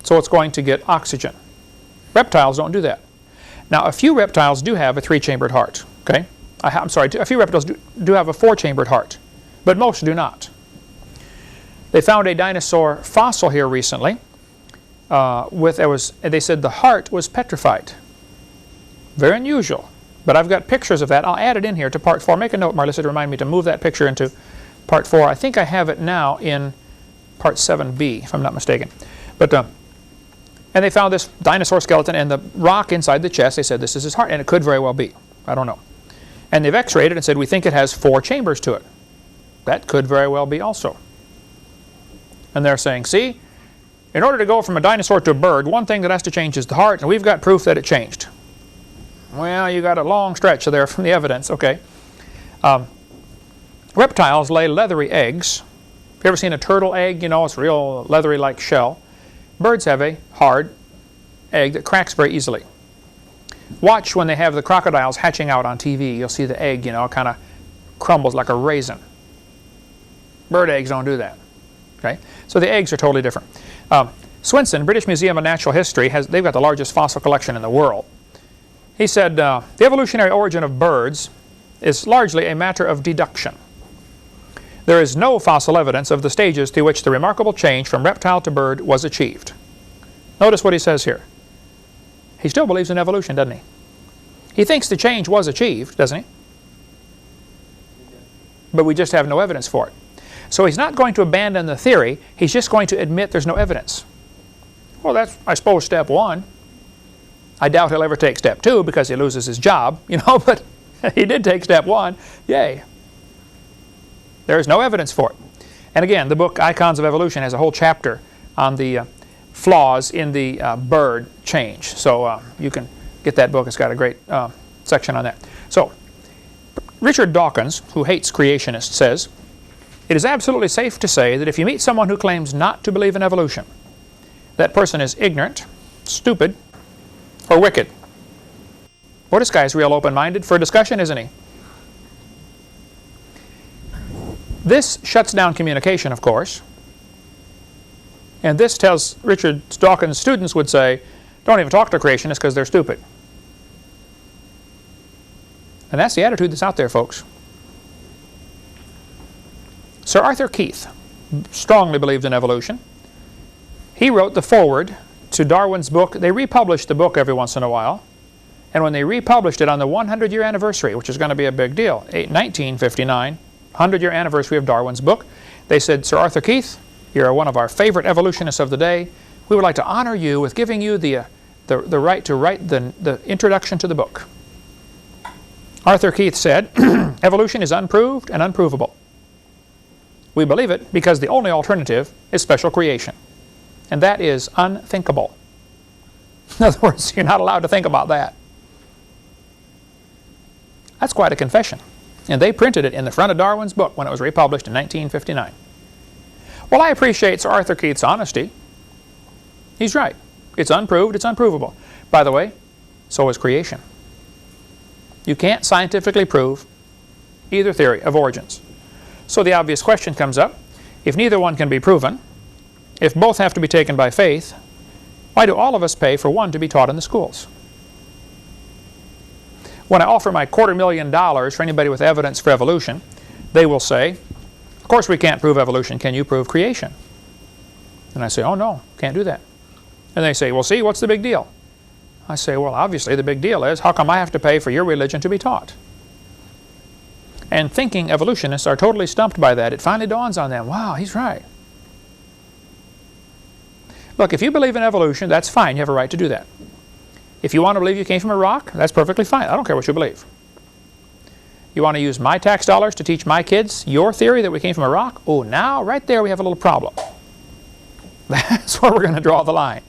So it's going to get oxygen. Reptiles don't do that. Now, a few reptiles do have a 3-chambered heart. Okay, I'm sorry, a few reptiles do have a 4-chambered heart, but most do not. They found a dinosaur fossil here recently. They said the heart was petrified. Very unusual, but I've got pictures of that. I'll add it in here to part 4. Make a note, Marlissa, to remind me to move that picture into part 4. I think I have it now in part 7b, if I'm not mistaken. But and they found this dinosaur skeleton and the rock inside the chest. They said this is his heart, and it could very well be. I don't know. And they've x-rayed it and said we think it has 4 chambers to it. That could very well be also. And they're saying, see, in order to go from a dinosaur to a bird, one thing that has to change is the heart, and we've got proof that it changed. Well, you got a long stretch there from the evidence. Okay. Reptiles lay leathery eggs. Have you ever seen a turtle egg? You know, it's real leathery like shell. Birds have a hard egg that cracks very easily. Watch when they have the crocodiles hatching out on TV. You'll see the egg, you know, kind of crumbles like a raisin. Bird eggs don't do that. Okay? So the eggs are totally different. Swinson, British Museum of Natural History, they've got the largest fossil collection in the world. He said, the evolutionary origin of birds is largely a matter of deduction. There is no fossil evidence of the stages through which the remarkable change from reptile to bird was achieved. Notice what he says here. He still believes in evolution, doesn't he? He thinks the change was achieved, doesn't he? But we just have no evidence for it. So he's not going to abandon the theory. He's just going to admit there's no evidence. Well, that's, I suppose, step 1. I doubt he'll ever take step 2 because he loses his job, you know, but he did take step 1. Yay. There is no evidence for it. And again, the book Icons of Evolution has a whole chapter on the flaws in the bird change. So you can get that book. It's got a great section on that. So Richard Dawkins, who hates creationists, says, it is absolutely safe to say that if you meet someone who claims not to believe in evolution, that person is ignorant, stupid, or wicked. Well, this guy's real open-minded for a discussion, isn't he? This shuts down communication, of course. And this tells Richard Dawkins' students would say, don't even talk to creationists because they're stupid. And that's the attitude that's out there, folks. Sir Arthur Keith strongly believed in evolution. He wrote the foreword to Darwin's book. They republished the book every once in a while. And when they republished it on the 100-year anniversary, which is going to be a big deal, 1959, 100-year anniversary of Darwin's book, they said, Sir Arthur Keith, you're one of our favorite evolutionists of the day. We would like to honor you with giving you the right to write the introduction to the book. Arthur Keith said, evolution is unproved and unprovable. We believe it because the only alternative is special creation. And that is unthinkable. In other words, you're not allowed to think about that. That's quite a confession. And they printed it in the front of Darwin's book when it was republished in 1959. Well, I appreciate Sir Arthur Keith's honesty. He's right. It's unproved, it's unprovable. By the way, so is creation. You can't scientifically prove either theory of origins. So the obvious question comes up, if neither one can be proven, if both have to be taken by faith, why do all of us pay for one to be taught in the schools? When I offer my $250,000 for anybody with evidence for evolution, they will say, of course we can't prove evolution, can you prove creation? And I say, oh no, can't do that. And they say, well see, what's the big deal? I say, well obviously the big deal is, how come I have to pay for your religion to be taught? And thinking evolutionists are totally stumped by that. It finally dawns on them, wow, he's right. Look, if you believe in evolution, that's fine, you have a right to do that. If you want to believe you came from a rock, that's perfectly fine. I don't care what you believe. You want to use my tax dollars to teach my kids your theory that we came from a rock? Oh, now, right there we have a little problem. That's where we're going to draw the line.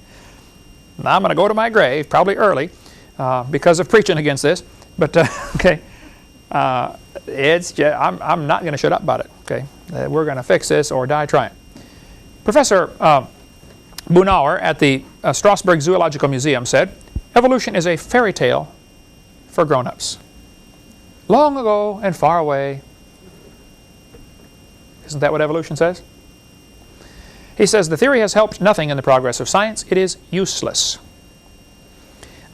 Now I'm going to go to my grave, probably early, because of preaching against this. But, okay, it's just, I'm not going to shut up about it. Okay, we're going to fix this or die trying. Professor Bunauer at the Strasbourg Zoological Museum said, evolution is a fairy tale for grown-ups. Long ago and far away. Isn't that what evolution says? He says, the theory has helped nothing in the progress of science. It is useless.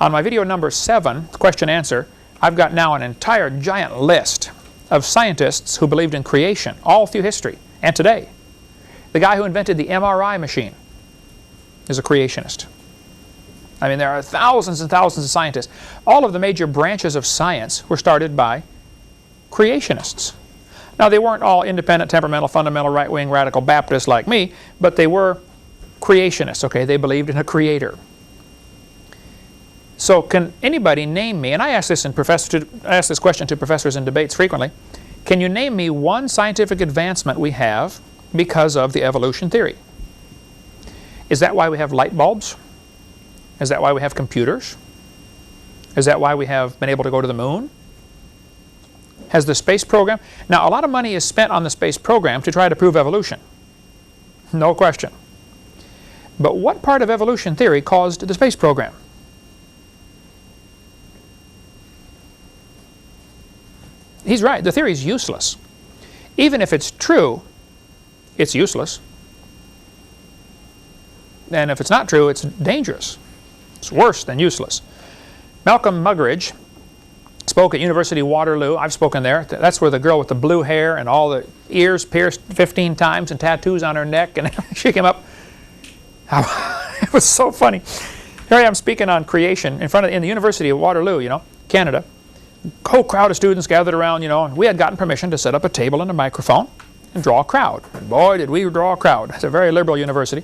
On my video number 7, question-answer, I've got now an entire giant list of scientists who believed in creation all through history and today. The guy who invented the MRI machine is a creationist. I mean, there are thousands and thousands of scientists. All of the major branches of science were started by creationists. Now, they weren't all independent, temperamental, fundamental, right-wing, radical Baptists like me, but they were creationists, okay? They believed in a creator. So can anybody name me, and I ask this question to professors in debates frequently, can you name me one scientific advancement we have because of the evolution theory? Is that why we have light bulbs? Is that why we have computers? Is that why we have been able to go to the moon? Has the space program? Now, a lot of money is spent on the space program to try to prove evolution. No question. But what part of evolution theory caused the space program? He's right. The theory is useless. Even if it's true, it's useless. And if it's not true, it's dangerous. It's worse than useless. Malcolm Muggeridge spoke at University of Waterloo. I've spoken there. That's where the girl with the blue hair and all the ears pierced 15 times and tattoos on her neck, and she came up. It was so funny. Here I am speaking on creation in the University of Waterloo, you know, Canada. A whole crowd of students gathered around, you know, and we had gotten permission to set up a table and a microphone and draw a crowd. And boy, did we draw a crowd. It's a very liberal university.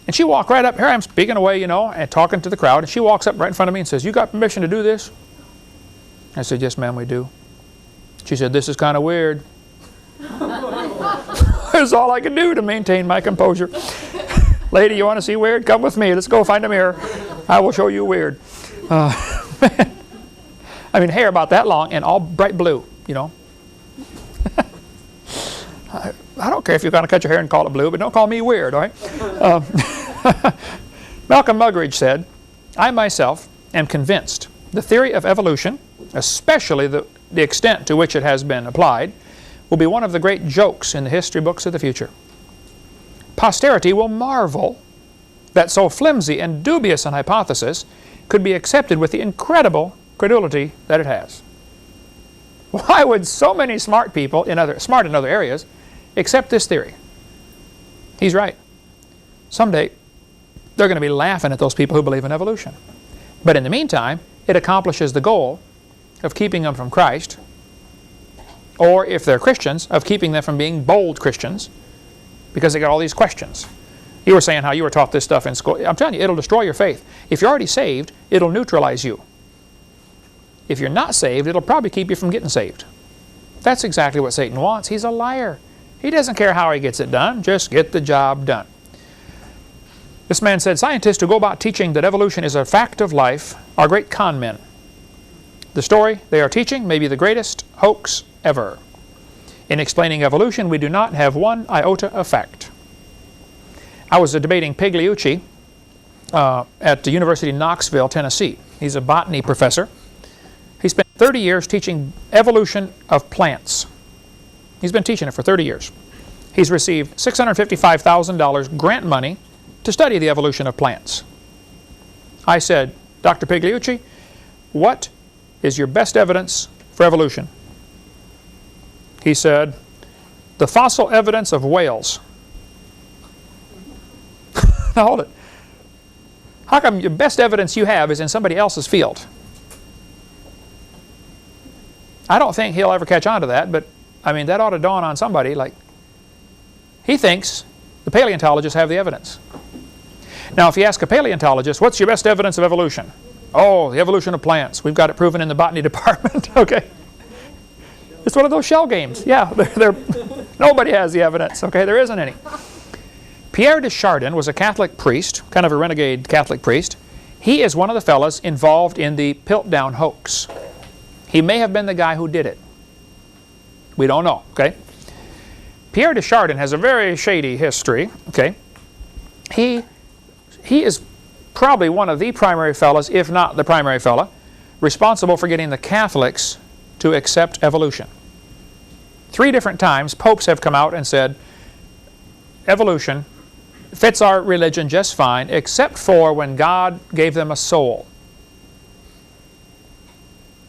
And she walked right up. Here I am speaking away, you know, and talking to the crowd. And she walks up right in front of me and says, you got permission to do this? I said, yes, ma'am, we do. She said, this is kind of weird. That's all I could do to maintain my composure. Lady, you want to see weird? Come with me. Let's go find a mirror. I will show you weird. I mean, hair about that long and all bright blue, you know. I don't care if you're going to cut your hair and call it blue, but don't call me weird, all right? Malcolm Muggeridge said, I myself am convinced The theory of evolution, especially the extent to which it has been applied, will be one of the great jokes in the history books of the future. Posterity will marvel that so flimsy and dubious an hypothesis could be accepted with the incredible credulity that it has. Why would so many smart people, smart in other areas, accept this theory? He's right. Someday, they're going to be laughing at those people who believe in evolution. But in the meantime, it accomplishes the goal of keeping them from Christ, or if they're Christians, of keeping them from being bold Christians, because they got all these questions. You were saying how you were taught this stuff in school. I'm telling you, it'll destroy your faith. If you're already saved, it'll neutralize you. If you're not saved, it'll probably keep you from getting saved. That's exactly what Satan wants. He's a liar. He doesn't care how he gets it done. Just get the job done. This man said, scientists who go about teaching that evolution is a fact of life are great con men. The story they are teaching may be the greatest hoax ever. In explaining evolution, we do not have one iota of fact. I was debating Pigliucci at the University of Knoxville, Tennessee. He's a botany professor. He spent 30 years teaching evolution of plants. He's been teaching it for 30 years. He's received $655,000 grant money to study the evolution of plants. I said, Dr. Pigliucci, what is your best evidence for evolution? He said, the fossil evidence of whales. Now hold it. How come your best evidence you have is in somebody else's field? I don't think he'll ever catch on to that, but I mean, that ought to dawn on somebody. Like, he thinks the paleontologists have the evidence. Now, if you ask a paleontologist, what's your best evidence of evolution? Oh, the evolution of plants. We've got it proven in the botany department. Okay. It's one of those shell games. Yeah, nobody has the evidence. Okay, there isn't any. Pierre de Chardin was a Catholic priest, kind of a renegade Catholic priest. He is one of the fellows involved in the Piltdown hoax. He may have been the guy who did it. We don't know, okay? Pierre de Chardin has a very shady history, okay? He is probably one of the primary fellows, if not the primary fellow, responsible for getting the Catholics to accept evolution. 3 different times, popes have come out and said, evolution fits our religion just fine, except for when God gave them a soul.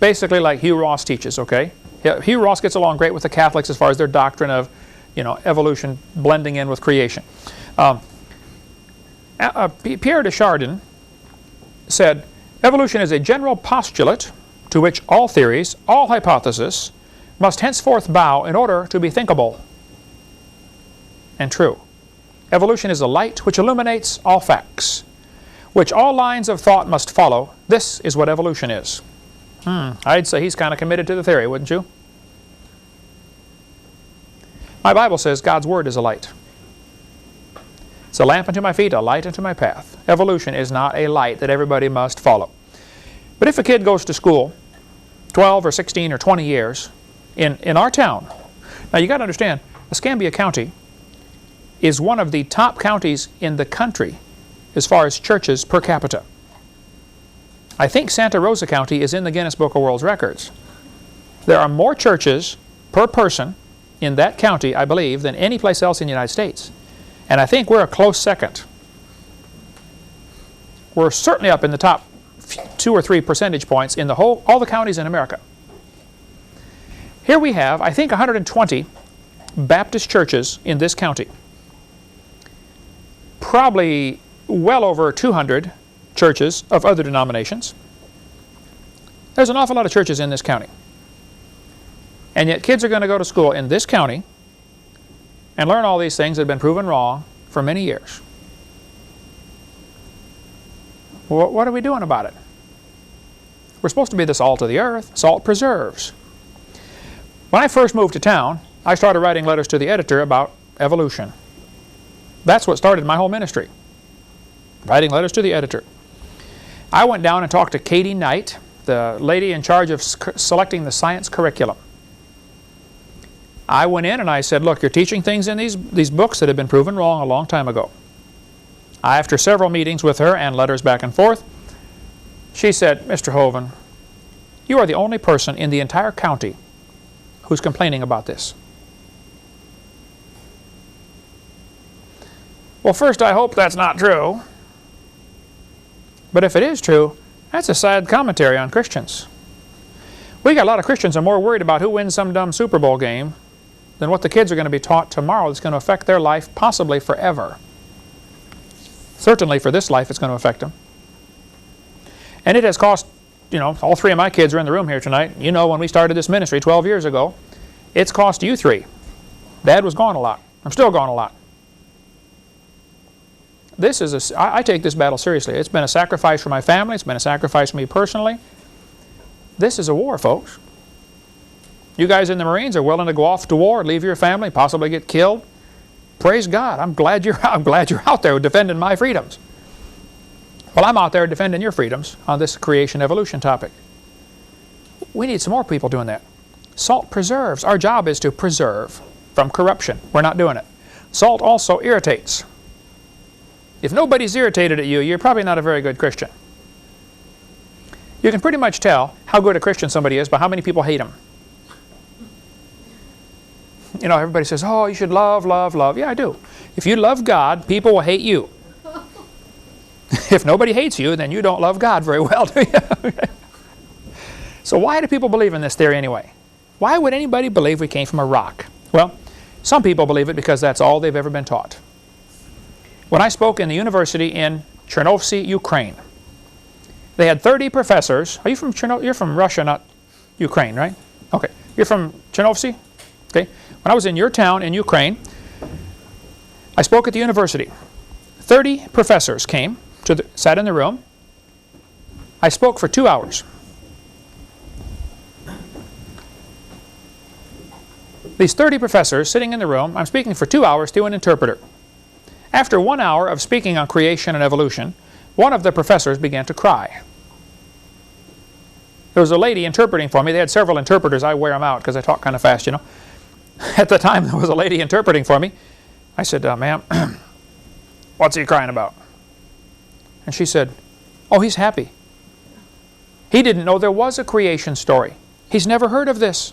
Basically like Hugh Ross teaches, okay? Yeah, Hugh Ross gets along great with the Catholics as far as their doctrine of, evolution blending in with creation. Pierre de Chardin said, evolution is a general postulate to which all theories, all hypotheses, must henceforth bow in order to be thinkable and true. Evolution is a light which illuminates all facts, which all lines of thought must follow. This is what evolution is. I'd say he's kind of committed to the theory, wouldn't you? My Bible says God's Word is a light. It's a lamp unto my feet, a light unto my path. Evolution is not a light that everybody must follow. But if a kid goes to school 12 or 16 or 20 years in our town, now you got to understand, Escambia County is one of the top counties in the country as far as churches per capita. I think Santa Rosa County is in the Guinness Book of World Records. There are more churches per person in that county, I believe, than any place else in the United States. And I think we're a close second. We're certainly up in the top 2 or 3 percentage points in all the counties in America. Here we have, I think, 120 Baptist churches in this county. Probably well over 200 churches of other denominations. There's an awful lot of churches in this county. And yet kids are going to go to school in this county and learn all these things that have been proven wrong for many years. What are we doing about it? We're supposed to be the salt of the earth. Salt preserves. When I first moved to town, I started writing letters to the editor about evolution. That's what started my whole ministry. Writing letters to the editor. I went down and talked to Katie Knight, the lady in charge of selecting the science curriculum. I went in and I said, look, you're teaching things in these books that have been proven wrong a long time ago. After several meetings with her and letters back and forth, she said, Mr. Hovind, You are the only person in the entire county who's complaining about this. Well, first, I hope that's not true. But if it is true, that's a sad commentary on Christians. We got a lot of Christians who are more worried about who wins some dumb Super Bowl game than what the kids are going to be taught tomorrow that's going to affect their life possibly forever. Certainly for this life it's going to affect them. And it has cost, all three of my kids are in the room here tonight. When we started this ministry 12 years ago, it's cost you three. Dad was gone a lot. I'm still gone a lot. I take this battle seriously. It's been a sacrifice for my family. It's been a sacrifice for me personally. This is a war, folks. You guys in the Marines are willing to go off to war, leave your family, possibly get killed. Praise God. I'm glad you're out there defending my freedoms. Well, I'm out there defending your freedoms on this creation evolution topic. We need some more people doing that. Salt preserves. Our job is to preserve from corruption. We're not doing it. Salt also irritates. If nobody's irritated at you, you're probably not a very good Christian. You can pretty much tell how good a Christian somebody is by how many people hate him. Everybody says, oh, you should love, love, love. Yeah, I do. If you love God, people will hate you. If nobody hates you, then you don't love God very well, do you? So why do people believe in this theory anyway? Why would anybody believe we came from a rock? Well, some people believe it because that's all they've ever been taught. When I spoke in the university in Chernovsy, Ukraine, they had 30 professors. Are you from Chernovsy? You're from Russia, not Ukraine, right? Okay. You're from Chernovsy? Okay. When I was in your town in Ukraine, I spoke at the university. 30 professors came, sat in the room. I spoke for 2 hours. These 30 professors sitting in the room, I'm speaking for 2 hours to an interpreter. After 1 hour of speaking on creation and evolution, one of the professors began to cry. There was a lady interpreting for me. They had several interpreters. I wear them out because I talk kind of fast, At the time, there was a lady interpreting for me. I said, ma'am, what's he crying about? And she said, oh, he's happy. He didn't know there was a creation story. He's never heard of this.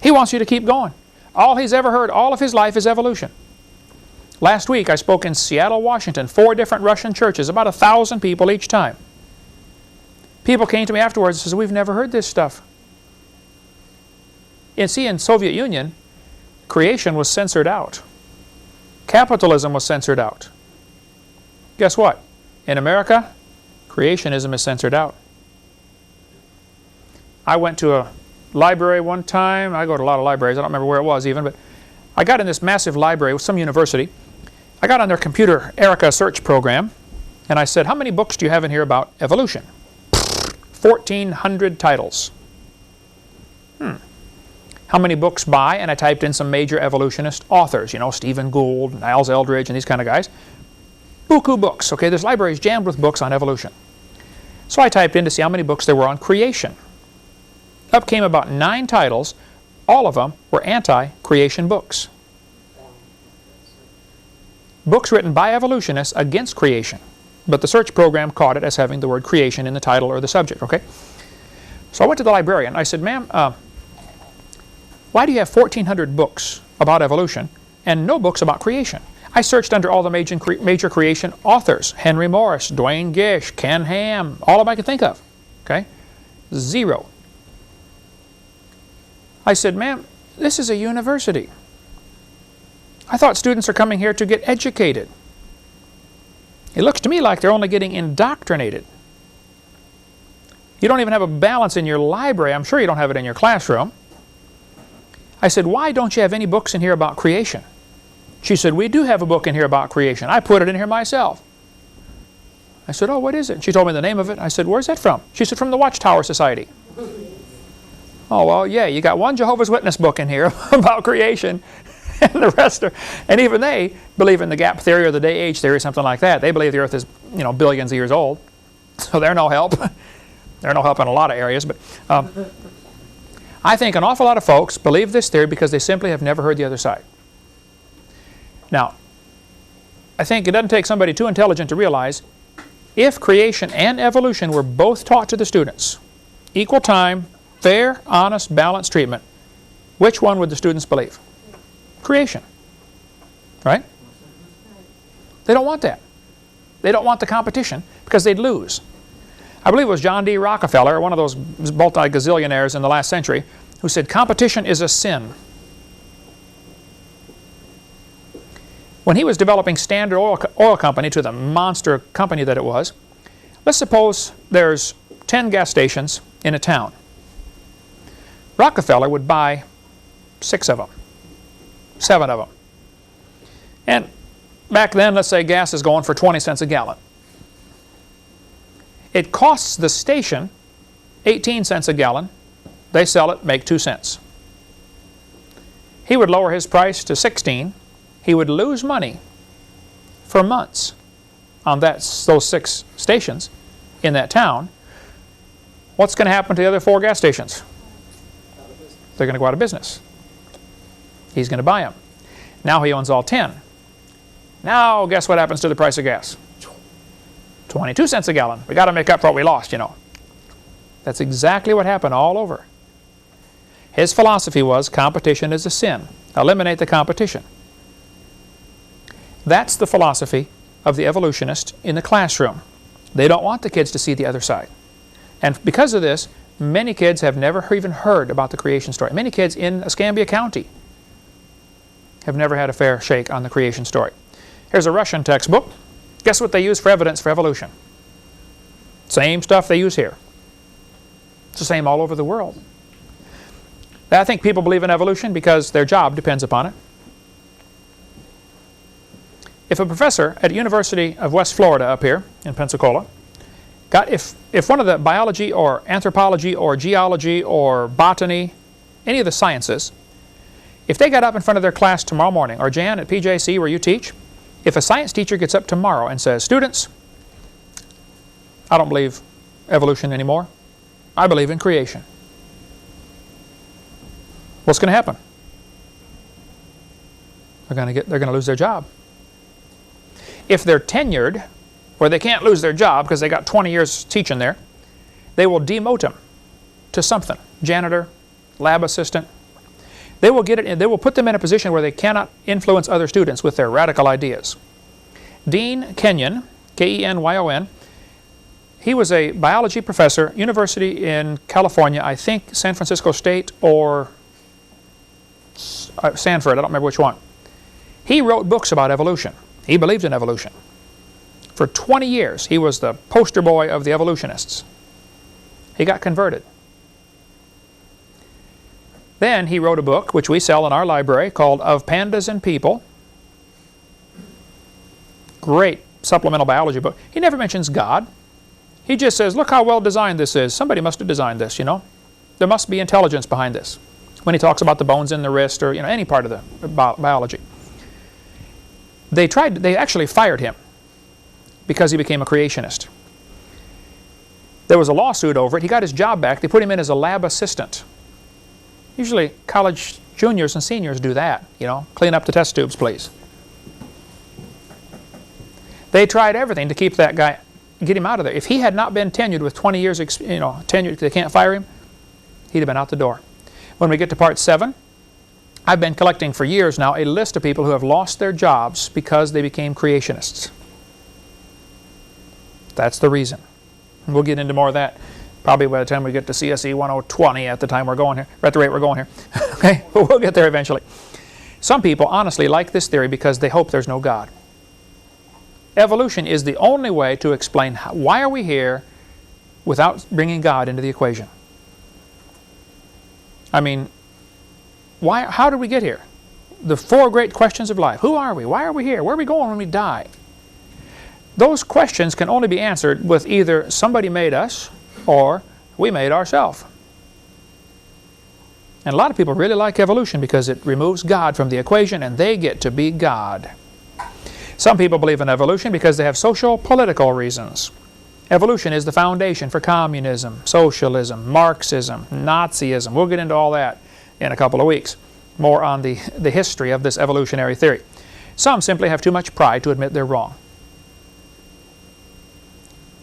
He wants you to keep going. All he's ever heard all of his life is evolution. Last week, I spoke in Seattle, Washington, 4 different Russian churches, about 1,000 people each time. People came to me afterwards and said, we've never heard this stuff. In Soviet Union, creation was censored out. Capitalism was censored out. Guess what? In America, creationism is censored out. I went to a library one time. I go to a lot of libraries. I don't remember where it was even, but I got in this massive library with some university. I got on their computer Erica search program, and I said, how many books do you have in here about evolution? 1,400 titles. How many books by? And I typed in some major evolutionist authors, Stephen Gould, Niles Eldridge, and these kind of guys. Buku books. Okay, there's libraries jammed with books on evolution. So I typed in to see how many books there were on creation. Up came about 9 titles. All of them were anti-creation books. Books written by evolutionists against creation. But the search program caught it as having the word creation in the title or the subject, okay? So I went to the librarian. I said, ma'am, why do you have 1,400 books about evolution and no books about creation? I searched under all the major creation authors. Henry Morris, Dwayne Gish, Ken Ham, all of them I could think of, okay? 0. I said, ma'am, this is a university. I thought students are coming here to get educated. It looks to me like they're only getting indoctrinated. You don't even have a balance in your library. I'm sure you don't have it in your classroom. I said, why don't you have any books in here about creation? She said, we do have a book in here about creation. I put it in here myself. I said, oh, what is it? She told me the name of it. I said, where's that from? She said, from the Watchtower Society. Oh, well, yeah, you got one Jehovah's Witness book in here about creation, and the rest are, and even they believe in the gap theory or the day-age theory, something like that. They believe the earth is, billions of years old, so they're no help. They're no help in a lot of areas, but I think an awful lot of folks believe this theory because they simply have never heard the other side. Now, I think it doesn't take somebody too intelligent to realize if creation and evolution were both taught to the students equal time, fair, honest, balanced treatment, which one would the students believe? Creation. Right? They don't want that. They don't want the competition because they'd lose. I believe it was John D. Rockefeller, one of those multi-gazillionaires in the last century, who said competition is a sin. When he was developing Standard Oil Company to the monster company that it was, let's suppose there's 10 gas stations in a town. Rockefeller would buy 6 of them, 7 of them. And back then, let's say gas is going for 20 cents a gallon. It costs the station 18 cents a gallon. They sell it, make 2 cents. He would lower his price to 16. He would lose money for months on those 6 stations in that town. What's going to happen to the other 4 gas stations? They're going to go out of business. He's going to buy them. Now he owns all 10. Now guess what happens to the price of gas? 22 cents a gallon. We got to make up for what we lost, you know. That's exactly what happened all over. His philosophy was competition is a sin. Eliminate the competition. That's the philosophy of the evolutionist in the classroom. They don't want the kids to see the other side. And because of this, many kids have never even heard about the creation story. Many kids in Escambia County have never had a fair shake on the creation story. Here's a Russian textbook. Guess what they use for evidence for evolution? Same stuff they use here. It's the same all over the world. I think people believe in evolution because their job depends upon it. If a professor at the University of West Florida up here in Pensacola, if one of the biology or anthropology or geology or botany, any of the sciences, if they got up in front of their class tomorrow morning, or Jan at PJC where you teach, if a science teacher gets up tomorrow and says, students, I don't believe evolution anymore. I believe in creation. What's going to happen? They're going to lose their job. If they're tenured, where they can't lose their job because they got 20 years teaching there, they will demote them to something. Janitor, lab assistant. They will put them in a position where they cannot influence other students with their radical ideas. Dean Kenyon, K-E-N-Y-O-N, he was a biology professor, university in California, I think San Francisco State or Sanford, I don't remember which one. He wrote books about evolution. He believed in evolution. For 20 years, he was the poster boy of the evolutionists. He got converted. Then he wrote a book, which we sell in our library, called Of Pandas and People. Great supplemental biology book. He never mentions God. He just says, look how well designed this is. Somebody must have designed this, you know. There must be intelligence behind this. When he talks about the bones in the wrist or any part of the biology. They actually fired him because he became a creationist. There was a lawsuit over it. He got his job back. They put him in as a lab assistant. Usually college juniors and seniors do that, you know. Clean up the test tubes, please. They tried everything to keep that guy, get him out of there. If he had not been tenured with 20 years, tenured, they can't fire him, he'd have been out the door. When we get to part 7, I've been collecting for years now a list of people who have lost their jobs because they became creationists. That's the reason. And we'll get into more of that probably by the time we get to CSE 1020 at the time we're going here, or at the rate we're going here. Okay, but we'll get there eventually. Some people honestly like this theory because they hope there's no God. Evolution is the only way to explain why are we here without bringing God into the equation. I mean, how did we get here? The 4 great questions of life. Who are we? Why are we here? Where are we going when we die? Those questions can only be answered with either somebody made us or we made ourselves. And a lot of people really like evolution because it removes God from the equation and they get to be God. Some people believe in evolution because they have social, political reasons. Evolution is the foundation for communism, socialism, Marxism, Nazism. We'll get into all that in a couple of weeks. More on the history of this evolutionary theory. Some simply have too much pride to admit they're wrong.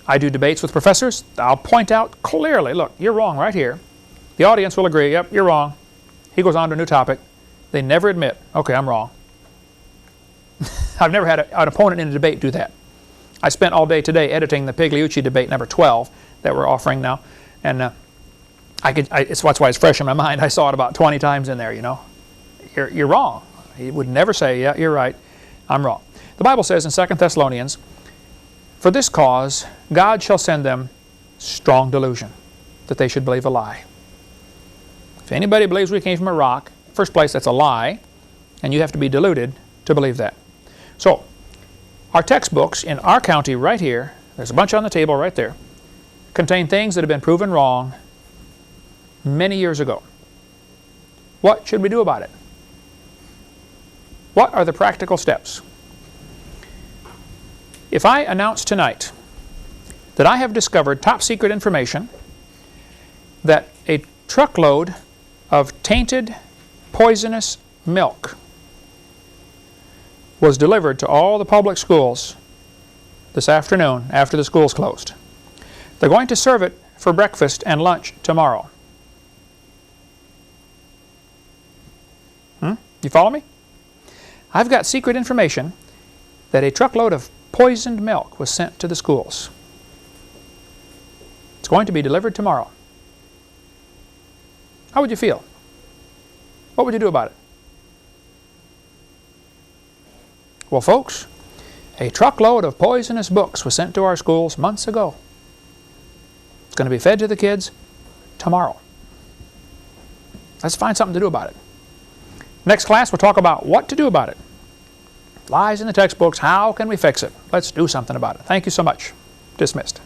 I do debates with professors. I'll point out clearly, look, you're wrong right here. The audience will agree, yep, you're wrong. He goes on to a new topic. They never admit, okay, I'm wrong. I've never had an opponent in a debate do that. I spent all day today editing the Pigliucci debate number 12 that we're offering now. And that's why it's fresh in my mind. I saw it about 20 times in there, you know. You're wrong. He would never say, yeah, you're right, I'm wrong. The Bible says in 2 Thessalonians, for this cause God shall send them strong delusion, that they should believe a lie. If anybody believes we came from a rock, first place, that's a lie, and you have to be deluded to believe that. So, our textbooks in our county right here, there's a bunch on the table right there, contain things that have been proven wrong many years ago. What should we do about it? What are the practical steps? If I announce tonight that I have discovered top secret information that a truckload of tainted, poisonous milk was delivered to all the public schools this afternoon after the schools closed. They're going to serve it for breakfast and lunch tomorrow. You follow me? I've got secret information that a truckload of poisoned milk was sent to the schools. It's going to be delivered tomorrow. How would you feel? What would you do about it? Well, folks, a truckload of poisonous books was sent to our schools months ago. It's going to be fed to the kids tomorrow. Let's find something to do about it. Next class, we'll talk about what to do about it. Lies in the textbooks, how can we fix it? Let's do something about it. Thank you so much. Dismissed.